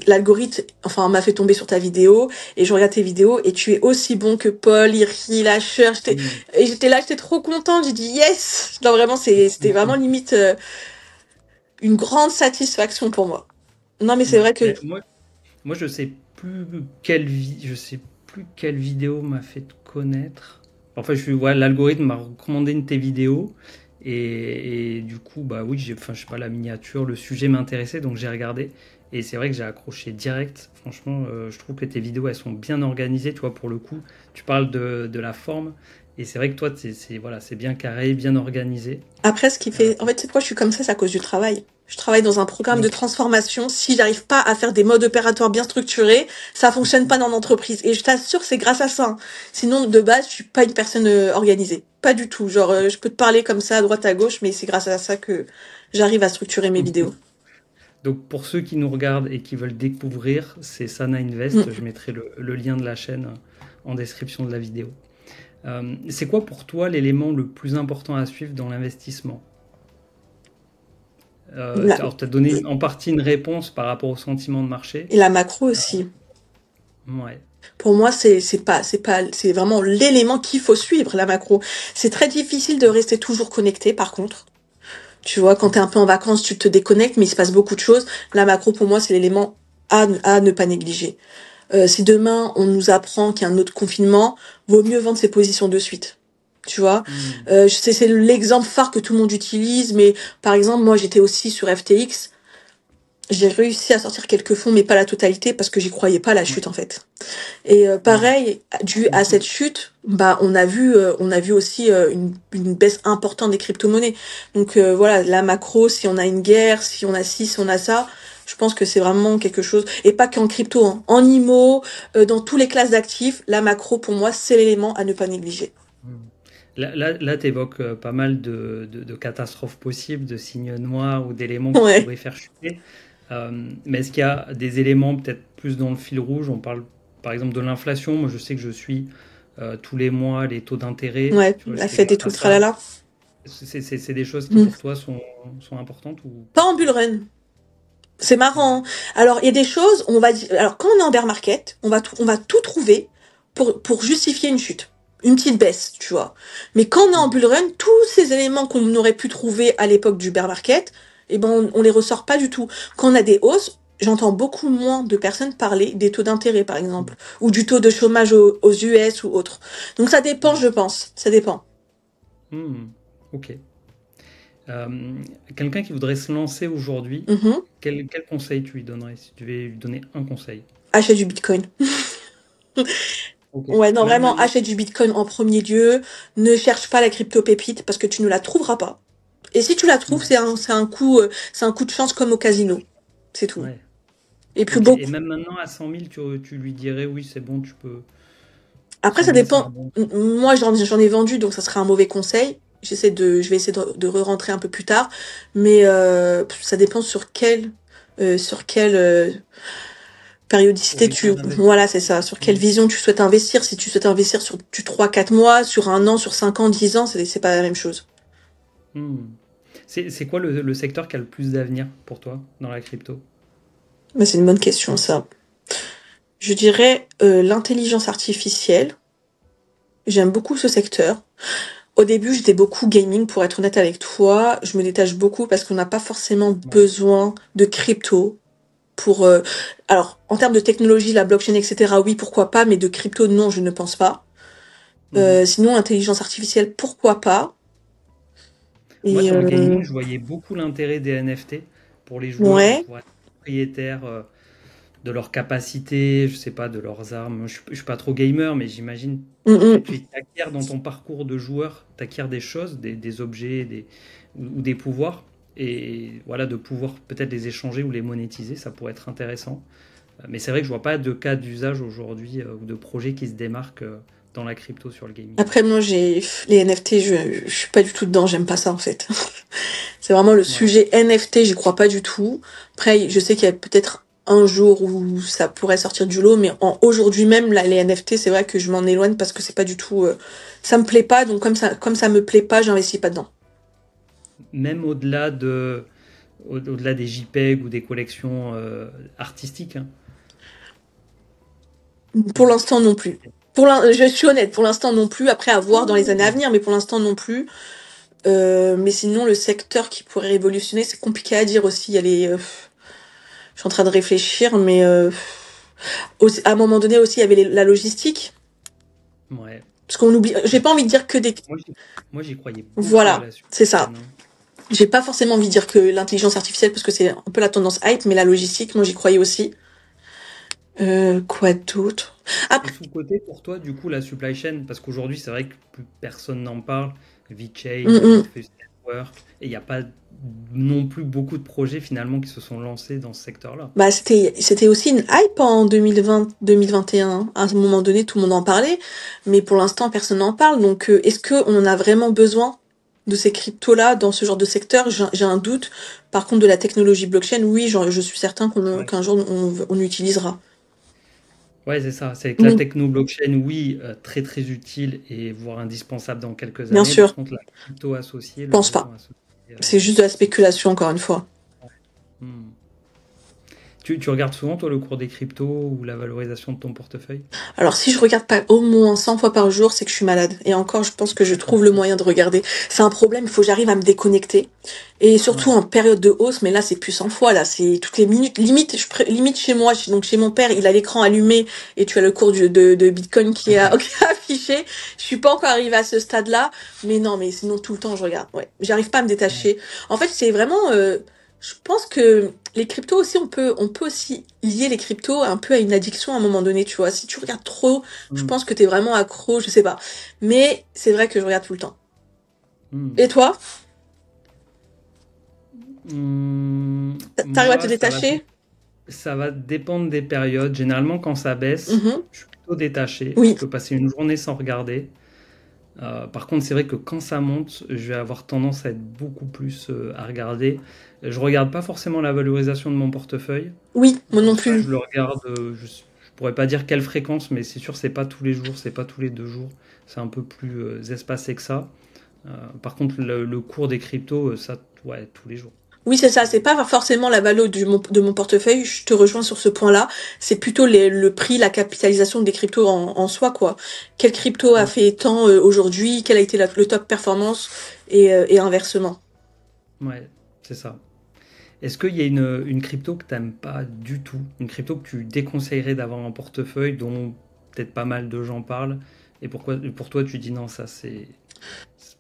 l'algorithme, enfin, m'a fait tomber sur ta vidéo, et je regarde tes vidéos, et tu es aussi bon que Paul, Iri, Lasher, Mm. et j'étais là, j'étais trop contente, j'ai dit yes! Non, vraiment, c'était vraiment limite, une grande satisfaction pour moi. Non, mais c'est Ouais. vrai que, Mais moi, je sais plus quelle vidéo m'a fait te connaître. Enfin, ouais, l'algorithme m'a recommandé une de tes vidéos. Et du coup, bah oui, enfin, je sais pas, la miniature, le sujet m'intéressait, donc j'ai regardé. Et c'est vrai que j'ai accroché direct. Franchement, je trouve que tes vidéos, elles sont bien organisées, tu vois, pour le coup. Tu parles de la forme. Et c'est vrai que toi, voilà, c'est bien carré, bien organisé. après, ce qui Euh, fait, en fait, c'est pourquoi je suis comme ça, c'est à cause du travail. Je travaille dans un programme de ouais. transformation. Si j'arrive pas à faire des modes opératoires bien structurés, ça fonctionne pas dans l'entreprise. Et je t'assure, c'est grâce à ça, hein. Sinon, de base, je suis pas une personne organisée. Pas du tout. Genre, je peux te parler comme ça à droite à gauche, mais c'est grâce à ça que j'arrive à structurer mes vidéos. Donc pour ceux qui nous regardent et qui veulent découvrir, c'est Sana Invest. Mm. Je mettrai le lien de la chaîne en description de la vidéo. C'est quoi pour toi l'élément le plus important à suivre dans l'investissement? La, Alors tu as donné en partie une réponse par rapport au sentiment de marché. et la macro aussi. Ouais. Pour moi, c'est vraiment l'élément qu'il faut suivre, la macro. C'est très difficile de rester toujours connecté, par contre. Tu vois, quand t'es un peu en vacances, tu te déconnectes, mais il se passe beaucoup de choses. La macro, pour moi, c'est l'élément à ne pas négliger. Si demain, on nous apprend qu'il y a un autre confinement, vaut mieux vendre ses positions de suite. Tu vois, Hmm. c'est l'exemple phare que tout le monde utilise, mais par exemple, moi, j'étais aussi sur FTX. J'ai réussi à sortir quelques fonds, mais pas la totalité, parce que j'y croyais pas à la Ouais. chute, en fait. Et Ouais. pareil, dû à cette chute, bah on a vu aussi une baisse importante des crypto-monnaies. Donc voilà, la macro, si on a une guerre, si on a ci, si on a ça, je pense que c'est vraiment quelque chose. Et pas qu'en crypto, hein. En IMO, dans toutes les classes d'actifs, la macro pour moi c'est l'élément à ne pas négliger. Hmm. Là tu évoques pas mal de catastrophes possibles, de signes noirs ou d'éléments qui Ouais, pourraient faire chuter. Mais est-ce qu'il y a des éléments peut-être plus dans le fil rouge? On parle par exemple de l'inflation. Moi, je sais que je suis tous les mois les taux d'intérêt. ouais, Tu vois, je la fais fête et gaffe tout à le ça. tralala. C'est des choses qui Hmm. pour toi sont importantes ou Pas pas? en bull run. C'est marrant, hein. Ouais. Alors, il y a des choses, on va dire, alors quand on est en bear market, on va tout trouver pour justifier une chute. Une petite baisse, tu vois. Mais quand on est en Mm. bull run, tous ces éléments qu'on aurait pu trouver à l'époque du bear market, eh ben, on les ressort pas du tout. Quand on a des hausses, j'entends beaucoup moins de personnes parler des taux d'intérêt, par exemple, ou du taux de chômage aux US ou autres. Donc ça dépend, je pense. Ça dépend. Ok. Quelqu'un qui voudrait se lancer aujourd'hui, Mhm. quel conseil tu lui donnerais si tu devais lui donner un conseil? Achète du Bitcoin. Ok. Ouais, non, Même vraiment, maintenant. achète du Bitcoin en premier lieu. Ne cherche pas la crypto-pépite parce que tu ne la trouveras pas. Et si tu la trouves, Ouais. c'est un coup de chance comme au casino. C'est tout. Ouais. Et puis Ok. Et beaucoup. même maintenant, à 100 000, tu lui dirais oui, c'est bon, tu peux. Après, ça 100 000, c'est un dépend. bon. Moi, j'en ai vendu, donc ça serait un mauvais conseil. Je vais essayer de re-rentrer un peu plus tard. Mais ça dépend sur quelle périodicité Horizon voilà, d'investissement. c'est ça. Sur quelle vision tu souhaites investir. Si tu souhaites investir sur du 3 4 mois, sur un an, sur 5 ans, 10 ans, c'est pas la même chose. Hmm. C'est quoi le secteur qui a le plus d'avenir pour toi dans la crypto? Mais c'est une bonne question, ça. Je dirais l'intelligence artificielle. J'aime beaucoup ce secteur. Au début, j'étais beaucoup gaming, pour être honnête avec toi. Je me détache beaucoup parce qu'on n'a pas forcément Ouais. besoin de crypto pour... alors, en termes de technologie, la blockchain, etc., oui, pourquoi pas, mais de crypto, non, je ne pense pas. Mhm. Sinon, intelligence artificielle, pourquoi pas. Moi, Et sur le gaming, je voyais beaucoup l'intérêt des NFT pour les joueurs, de ouais. pouvoir être propriétaires de leurs capacités, je sais pas, de leurs armes. Je suis pas trop gamer, mais j'imagine Mm, mm. tu acquiers dans ton parcours de joueur, tu acquiers des choses, des objets ou des pouvoirs. Et voilà, de pouvoir peut-être les échanger ou les monétiser, ça pourrait être intéressant. Mais c'est vrai que je vois pas de cas d'usage aujourd'hui ou de projet qui se démarquent dans la crypto sur le gaming. Après, moi, les NFT, je suis pas du tout dedans, j'aime pas ça, en fait. C'est vraiment le Ouais. sujet NFT, j'y crois pas du tout. Après, je sais qu'il y a peut-être un jour où ça pourrait sortir du lot, mais aujourd'hui même, là, les NFT, c'est vrai que je m'en éloigne parce que c'est pas du tout, ça me plaît pas, donc comme ça me plaît pas, j'investis pas dedans. Même au-delà des JPEG ou des collections artistiques, hein. Pour Ouais. l'instant, non plus. Je suis honnête, pour l'instant non plus, après à voir dans les années à venir, mais pour l'instant non plus. Mais sinon, le secteur qui pourrait révolutionner, c'est compliqué à dire aussi. Je suis en train de réfléchir, mais à un moment donné aussi, il y avait la logistique. Ouais. Parce qu'on oublie, j'ai pas envie de dire que des, Moi, j'y croyais beaucoup à voilà, la c'est supply ça. chain, hein. J'ai pas forcément envie de dire que l'intelligence artificielle, parce que c'est un peu la tendance hype, mais la logistique, moi j'y croyais aussi. Quoi d'autre? Et Après, sous-côté pour toi, du coup, la supply chain, parce qu'aujourd'hui, c'est vrai que plus personne n'en parle. VeChain, hum, hum. Bitfury Network, et il n'y a pas non plus beaucoup de projets finalement qui se sont lancés dans ce secteur-là. Bah, c'était aussi une hype en 2020, 2021. Hein. À un moment donné, tout le monde en parlait, mais pour l'instant, personne n'en parle. Donc, est-ce que on en a vraiment besoin de ces cryptos-là dans ce genre de secteur? J'ai un doute. Par contre, de la technologie blockchain, oui, je suis certain Ouais. qu'un jour on utilisera. Ouais, c'est ça. C'est que la Oui, techno blockchain, oui, très très utile et voire indispensable dans quelques bien années. Par sûr. contre, la crypto associée, Je le pense besoin pas. associé, C'est juste de la c'est spéculation, encore une fois. Hmm. Tu regardes souvent, toi, le cours des cryptos ou la valorisation de ton portefeuille? Alors, si je regarde pas au moins 100 fois par jour, c'est que je suis malade. Et encore, je pense que je trouve le moyen de regarder. C'est un problème, il faut que j'arrive à me déconnecter. Et surtout Ouais. en période de hausse, mais là, c'est plus 100 fois, là, c'est toutes les minutes. Limite, limite chez moi, donc chez mon père, il a l'écran allumé et tu as le cours de Bitcoin qui est, qui est affiché. Je suis pas encore arrivée à ce stade-là. Mais non, mais sinon, tout le temps, je regarde. Ouais. J'arrive pas à me Ouais. détacher. En fait, c'est vraiment, je pense que les cryptos aussi, on peut aussi lier les cryptos un peu à une addiction à un moment donné, tu vois. Si tu regardes trop, je Hmm. pense que t'es vraiment accro, je sais pas. Mais c'est vrai que je regarde tout le temps. Hmm. Et toi? T'arrives à te Moi, détacher? ça va dépendre des périodes. Généralement, quand ça baisse, Mhm. je suis plutôt détaché. Je Oui. peux passer une journée sans regarder. Par contre, c'est vrai que quand ça monte, je vais avoir tendance à être beaucoup plus à regarder. Je regarde pas forcément la valorisation de mon portefeuille. Oui, moi non Ça, plus. je le regarde. Je pourrais pas dire quelle fréquence, mais c'est sûr, c'est pas tous les jours, c'est pas tous les 2 jours. C'est un peu plus espacé que ça. Par contre, le cours des cryptos, ça, ouais, tous les jours. Oui, c'est ça. C'est pas forcément la valo de mon portefeuille. Je te rejoins sur ce point-là. C'est plutôt le prix, la capitalisation des cryptos en soi, quoi. Quel crypto a Ouais, fait tant aujourd'hui? Quel a été le top performance? Et inversement. ouais, c'est ça. Est-ce qu'il y a une crypto que tu n'aimes pas du tout? Une crypto que tu déconseillerais d'avoir en portefeuille, dont peut-être pas mal de gens parlent, et pourquoi pour toi tu dis non, ça c'est...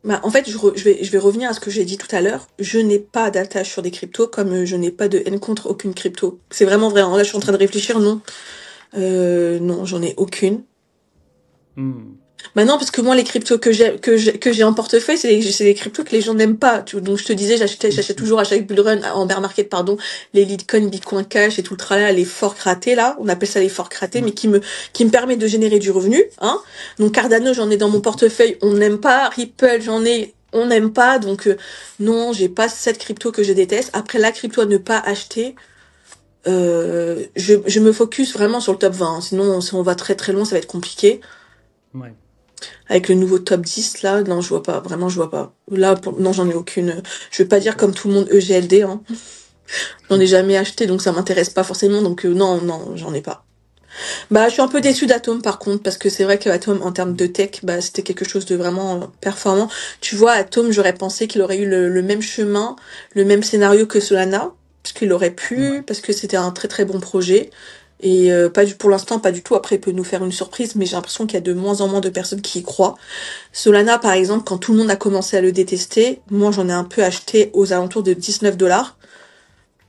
Bah, en fait, je vais revenir à ce que j'ai dit tout à l'heure. Je n'ai pas d'attache sur des cryptos comme je n'ai pas de haine contre aucune crypto. C'est vraiment vrai, hein. Là, je suis en train de réfléchir, non. Non, j'en ai aucune. Hmm. Bah non, parce que moi, les cryptos que j'ai en portefeuille, c'est les cryptos que les gens n'aiment pas. Donc, je te disais, j'achète toujours à chaque bull run, en bear market, pardon, les Litecoin, Bitcoin Cash et tout le tralala, les forks ratés, là. On appelle ça les forks ratés, Ouais. mais qui me permet de générer du revenu, hein. Donc, Cardano, j'en ai dans mon portefeuille, on n'aime pas. Ripple, on n'aime pas. Donc, non, j'ai pas cette crypto que je déteste. Après, la crypto à ne pas acheter, je me focus vraiment sur le top 20, hein. Sinon, si on va très très loin, ça va être compliqué. Ouais. Avec le nouveau top 10, là, non, je vois pas. Vraiment, je vois pas. Là, non, j'en ai aucune. Je vais pas dire comme tout le monde EGLD, hein. J'en ai jamais acheté, donc ça m'intéresse pas forcément. Donc, non, non, j'en ai pas. Bah, je suis un peu Ouais. déçue d'Atom, par contre, parce que c'est vrai que Atom, en termes de tech, bah, c'était quelque chose de vraiment performant. Tu vois, Atom, j'aurais pensé qu'il aurait eu le même chemin, le même scénario que Solana, parce qu'il aurait pu, Ouais. parce que c'était un très très bon projet. Et pour l'instant, pas du tout. Après, il peut nous faire une surprise, mais j'ai l'impression qu'il y a de moins en moins de personnes qui y croient. Solana, par exemple, quand tout le monde a commencé à le détester, moi j'en ai un peu acheté aux alentours de 19 $.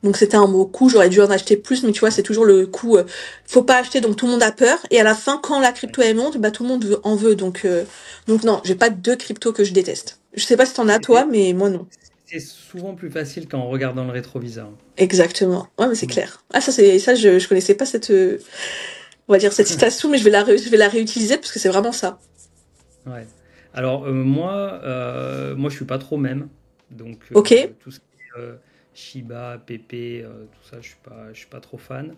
Donc c'était un beau coup, j'aurais dû en acheter plus, mais tu vois, c'est toujours le coup, faut pas acheter, donc tout le monde a peur. Et à la fin, quand la crypto elle monte, bah tout le monde en veut. Donc non, j'ai pas deux cryptos que je déteste. Je sais pas si t'en as toi, C'est mais moi non. c'est souvent plus facile qu'en regardant le rétroviseur. Exactement. Ouais, mais c'est Mm. clair. Ah ça, je connaissais pas cette, on va dire cette citation, mais je vais la réutiliser parce que c'est vraiment ça. Ouais. Alors moi je suis pas trop même, donc Ok. tout ce qui est Shiba, PP, tout ça, je suis pas trop fan.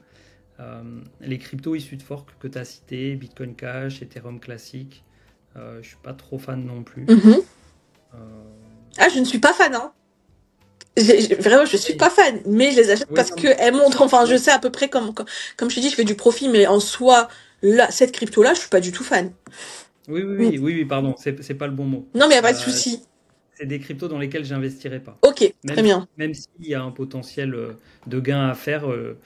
Les cryptos issus de fork que tu as cités, Bitcoin Cash, Ethereum classique, je suis pas trop fan non plus. Mhm. Euh, Ah, je ne suis pas fan, hein. Vraiment, je suis oui, pas fan, mais je les achète oui, parce non, que elles montrent. Enfin, je oui, sais à peu près comme je te dis, je fais du profit, mais en soi, là, cette crypto-là, je suis pas du tout fan. Mm. oui, pardon, c'est pas le bon mot. Non, mais y a pas de Euh, souci. c'est des cryptos dans lesquels j'investirais pas. Ok, très bien. Même s'il y a un potentiel de gain à faire, euh,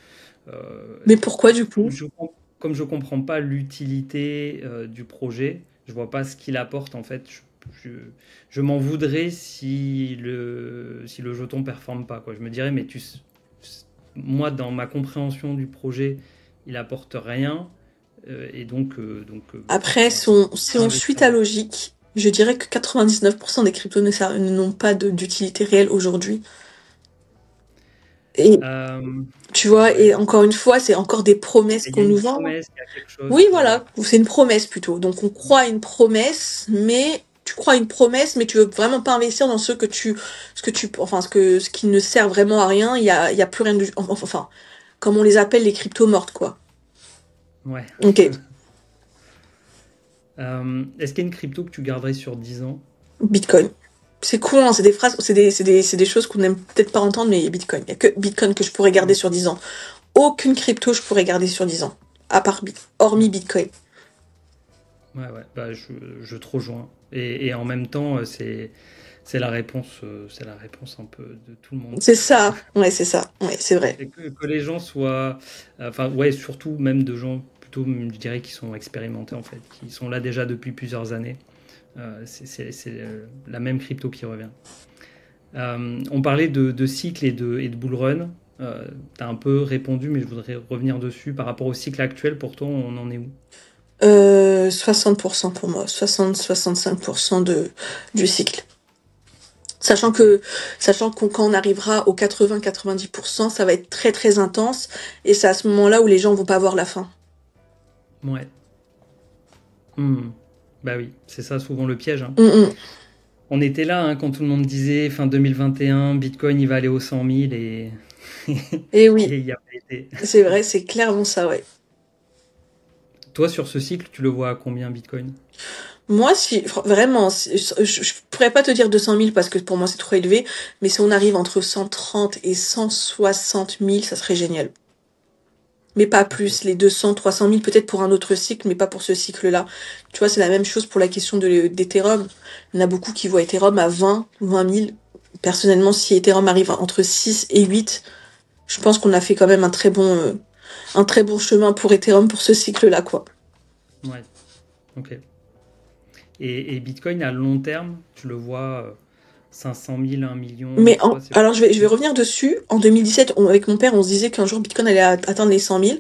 Mais pourquoi du coup? je, comme je comprends pas l'utilité du projet, je vois pas ce qu'il apporte en fait. Je, je m'en voudrais si le jeton performe pas, quoi. Je me dirais, mais moi, dans ma compréhension du projet, il apporte rien. Et Après, bah, si pas on suit investir ta dessus. logique, je dirais que 99% des cryptos n'ont pas d'utilité réelle aujourd'hui. Et Euh, tu vois, et ouais. encore une fois, c'est encore des promesses Il y a qu'on une nous vend. promesse, il y a quelque chose Oui, qui. voilà, c'est une promesse plutôt. Donc on croit à une promesse, mais tu crois à une promesse, mais tu veux vraiment pas investir dans ce qui ne sert vraiment à rien. Il y a plus rien de, enfin, comme on les appelle les cryptos mortes, quoi. Ouais. Ok, Est-ce qu'il y a une crypto que tu garderais sur 10 ans? Bitcoin. C'est cool, hein, c'est des phrases, c'est des choses qu'on n'aime peut-être pas entendre, mais Bitcoin. Il y a que Bitcoin que je pourrais garder sur 10 ans. Aucune crypto je pourrais garder sur 10 ans. Hormis Bitcoin. Ouais, bah, je te rejoins. Et en même temps, c'est la réponse un peu de tout le monde, C'est quoi. ça, ouais, c'est ça, ouais, c'est vrai. Et que les gens soient, enfin, ouais, surtout même de gens plutôt, je dirais, qui sont expérimentés en fait, qui sont là déjà depuis plusieurs années. C'est la même crypto qui revient. On parlait de cycle et de bull run. Tu as un peu répondu, mais je voudrais revenir dessus. Par rapport au cycle actuel, pour toi, on en est où? 60% pour moi, 60-65% du cycle. Ok. Sachant qu'on quand on arrivera aux 80-90%, ça va être très très intense et c'est à ce moment-là où les gens vont pas voir la fin. Ouais. Hmm. Bah oui, c'est ça souvent le piège, hein. Mm, mm. On était là hein, quand tout le monde disait fin 2021, Bitcoin il va aller aux 100 000 et Et et oui, il y a pas été. c'est vrai, c'est clairement ça, ouais. Toi sur ce cycle, tu le vois à combien Bitcoin? Moi, vraiment, je pourrais pas te dire 200 000 parce que pour moi c'est trop élevé, mais si on arrive entre 130 et 160 000, ça serait génial. Mais pas Ok. plus, les 200, 300 000 peut-être pour un autre cycle, mais pas pour ce cycle-là. Tu vois, c'est la même chose pour la question d'Ethereum. Il y en a beaucoup qui voient Ethereum à 20 000 Personnellement, si Ethereum arrive entre 6 et 8, je pense qu'on a fait quand même un très bon chemin pour Ethereum pour ce cycle-là, quoi. Ouais, ok. Et Bitcoin à long terme, tu le vois 500 000, 1 million, Mais tu vois, c'est... alors, je vais revenir dessus. En 2017, avec mon père, on se disait qu'un jour Bitcoin allait atteindre les 100 000.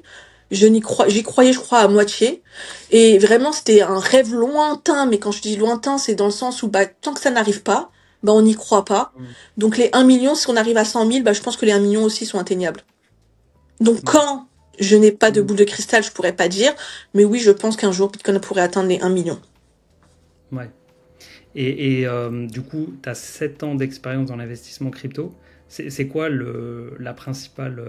J'y croyais, je crois, à moitié. Et vraiment, c'était un rêve lointain. Mais quand je dis lointain, c'est dans le sens où, bah, tant que ça n'arrive pas, bah, on n'y croit pas. Mm. Donc, les 1 million, si on arrive à 100 000, bah, je pense que les 1 million aussi sont atteignables. Donc, Ouais. quand je n'ai pas de Mm. boule de cristal, je pourrais pas dire. Mais oui, je pense qu'un jour, Bitcoin pourrait atteindre les 1 million. Ouais. Du coup, tu as 7 ans d'expérience dans l'investissement crypto. C'est quoi la principale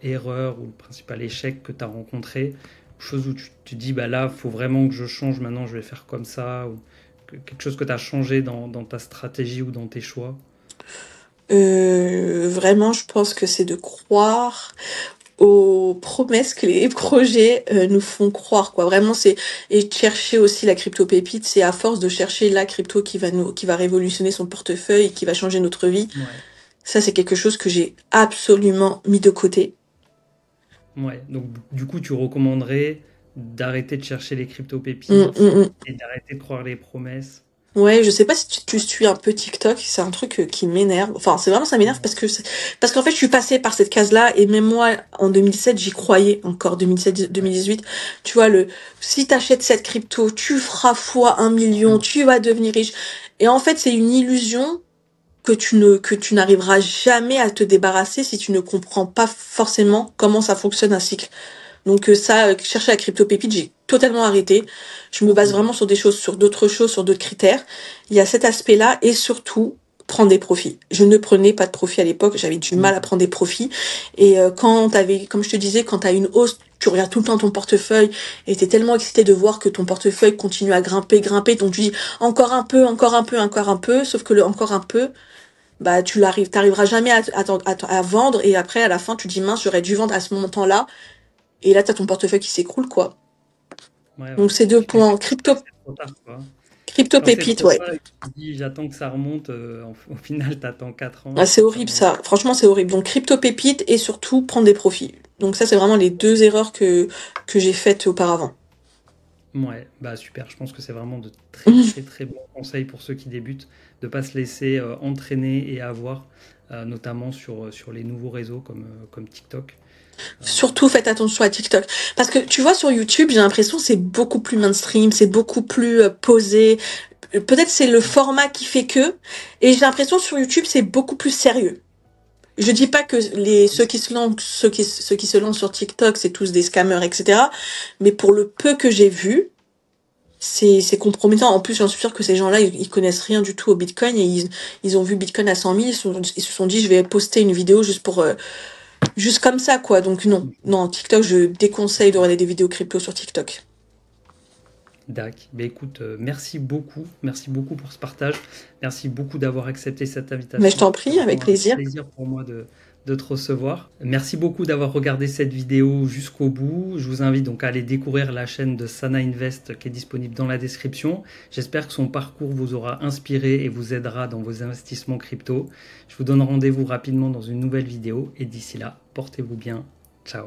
erreur ou le principal échec que tu as rencontré? Chose où tu dis, bah là, il faut vraiment que je change, maintenant je vais faire comme ça, ou quelque chose que tu as changé dans ta stratégie ou dans tes choix? Vraiment, je pense que c'est de croire aux promesses que les projets nous font croire, quoi. Vraiment, c'est et de chercher aussi la crypto pépite, c'est à force de chercher la crypto qui va révolutionner son portefeuille, qui va changer notre vie. Ouais. Ça, c'est quelque chose que j'ai absolument mis de côté. Ouais. Donc, du coup, tu recommanderais d'arrêter de chercher les Hum, crypto-pépites hum, hum. et d'arrêter de croire les promesses? Ouais, je sais pas si tu suis un peu TikTok, c'est un truc qui m'énerve. Enfin, c'est vraiment ça m'énerve Ouais. parce qu'en fait, je suis passée par cette case-là et même moi en 2017, j'y croyais encore 2017-2018. Tu vois si t'achètes cette crypto, tu feras fois 1 million, Mm. tu vas devenir riche. Et en fait, c'est une illusion que tu n'arriveras jamais à te débarrasser si tu ne comprends pas forcément comment ça fonctionne un cycle. Donc chercher la crypto pépite, j'ai totalement arrêté. Je me base Ouais. vraiment sur des choses, sur d'autres choses, sur d'autres critères. Il y a cet aspect-là et surtout prendre des profits. Je ne prenais pas de profit à l'époque, j'avais du mal à Mm. prendre des profits. Et quand t'avais, comme je te disais, quand t'as une hausse, tu regardes tout le temps ton portefeuille et t'es tellement excité de voir que ton portefeuille continue à grimper, donc tu dis encore un peu, encore un peu, encore un peu. Sauf que le encore un peu, bah t'arriveras jamais à vendre et après à la fin tu dis mince, j'aurais dû vendre à ce montant-là et là, t'as ton portefeuille qui s'écroule, quoi. Ouais, Donc, ouais. c'est deux Puis quand points. c'est trop tard, quoi. Crypto Quand c'est pépite, trop ouais. tard et que tu te dis j'attends que ça remonte, au final, t'attends 4 ans Ah, et c'est puis ça horrible, remonte. ça. Franchement, c'est horrible. Donc, crypto pépite et surtout, prendre des profits. Donc, ça, c'est vraiment les deux erreurs que j'ai faites auparavant. Ouais, bah super. Je pense que c'est vraiment de très, très, très bons conseils pour ceux qui débutent, de pas se laisser entraîner et avoir, notamment sur les nouveaux réseaux comme TikTok. Euh, Surtout, faites attention à TikTok. Parce que, tu vois, sur YouTube, j'ai l'impression que c'est beaucoup plus mainstream, c'est beaucoup plus posé. Peut-être c'est le format qui fait que. Et j'ai l'impression sur YouTube, c'est beaucoup plus sérieux. Je dis pas que ceux qui se lancent sur TikTok, c'est tous des scammers, etc. Mais pour le peu que j'ai vu, c'est compromettant. En plus, j'en suis sûre que ces gens-là, ils connaissent rien du tout au Bitcoin et ils ont vu Bitcoin à 100 000, ils se sont dit, je vais poster une vidéo juste comme ça, quoi. Donc non, non, TikTok, je déconseille de regarder des vidéos crypto sur TikTok. Dac. Bah, écoute, merci beaucoup. Merci beaucoup pour ce partage. Merci beaucoup d'avoir accepté cette Mais je invitation. t'en C'est prie, avec vraiment un plaisir. plaisir pour moi de te recevoir. Merci beaucoup d'avoir regardé cette vidéo jusqu'au bout. Je vous invite donc à aller découvrir la chaîne de Sana Invest qui est disponible dans la description. J'espère que son parcours vous aura inspiré et vous aidera dans vos investissements crypto. Je vous donne rendez-vous rapidement dans une nouvelle vidéo et d'ici là, portez-vous bien. Ciao.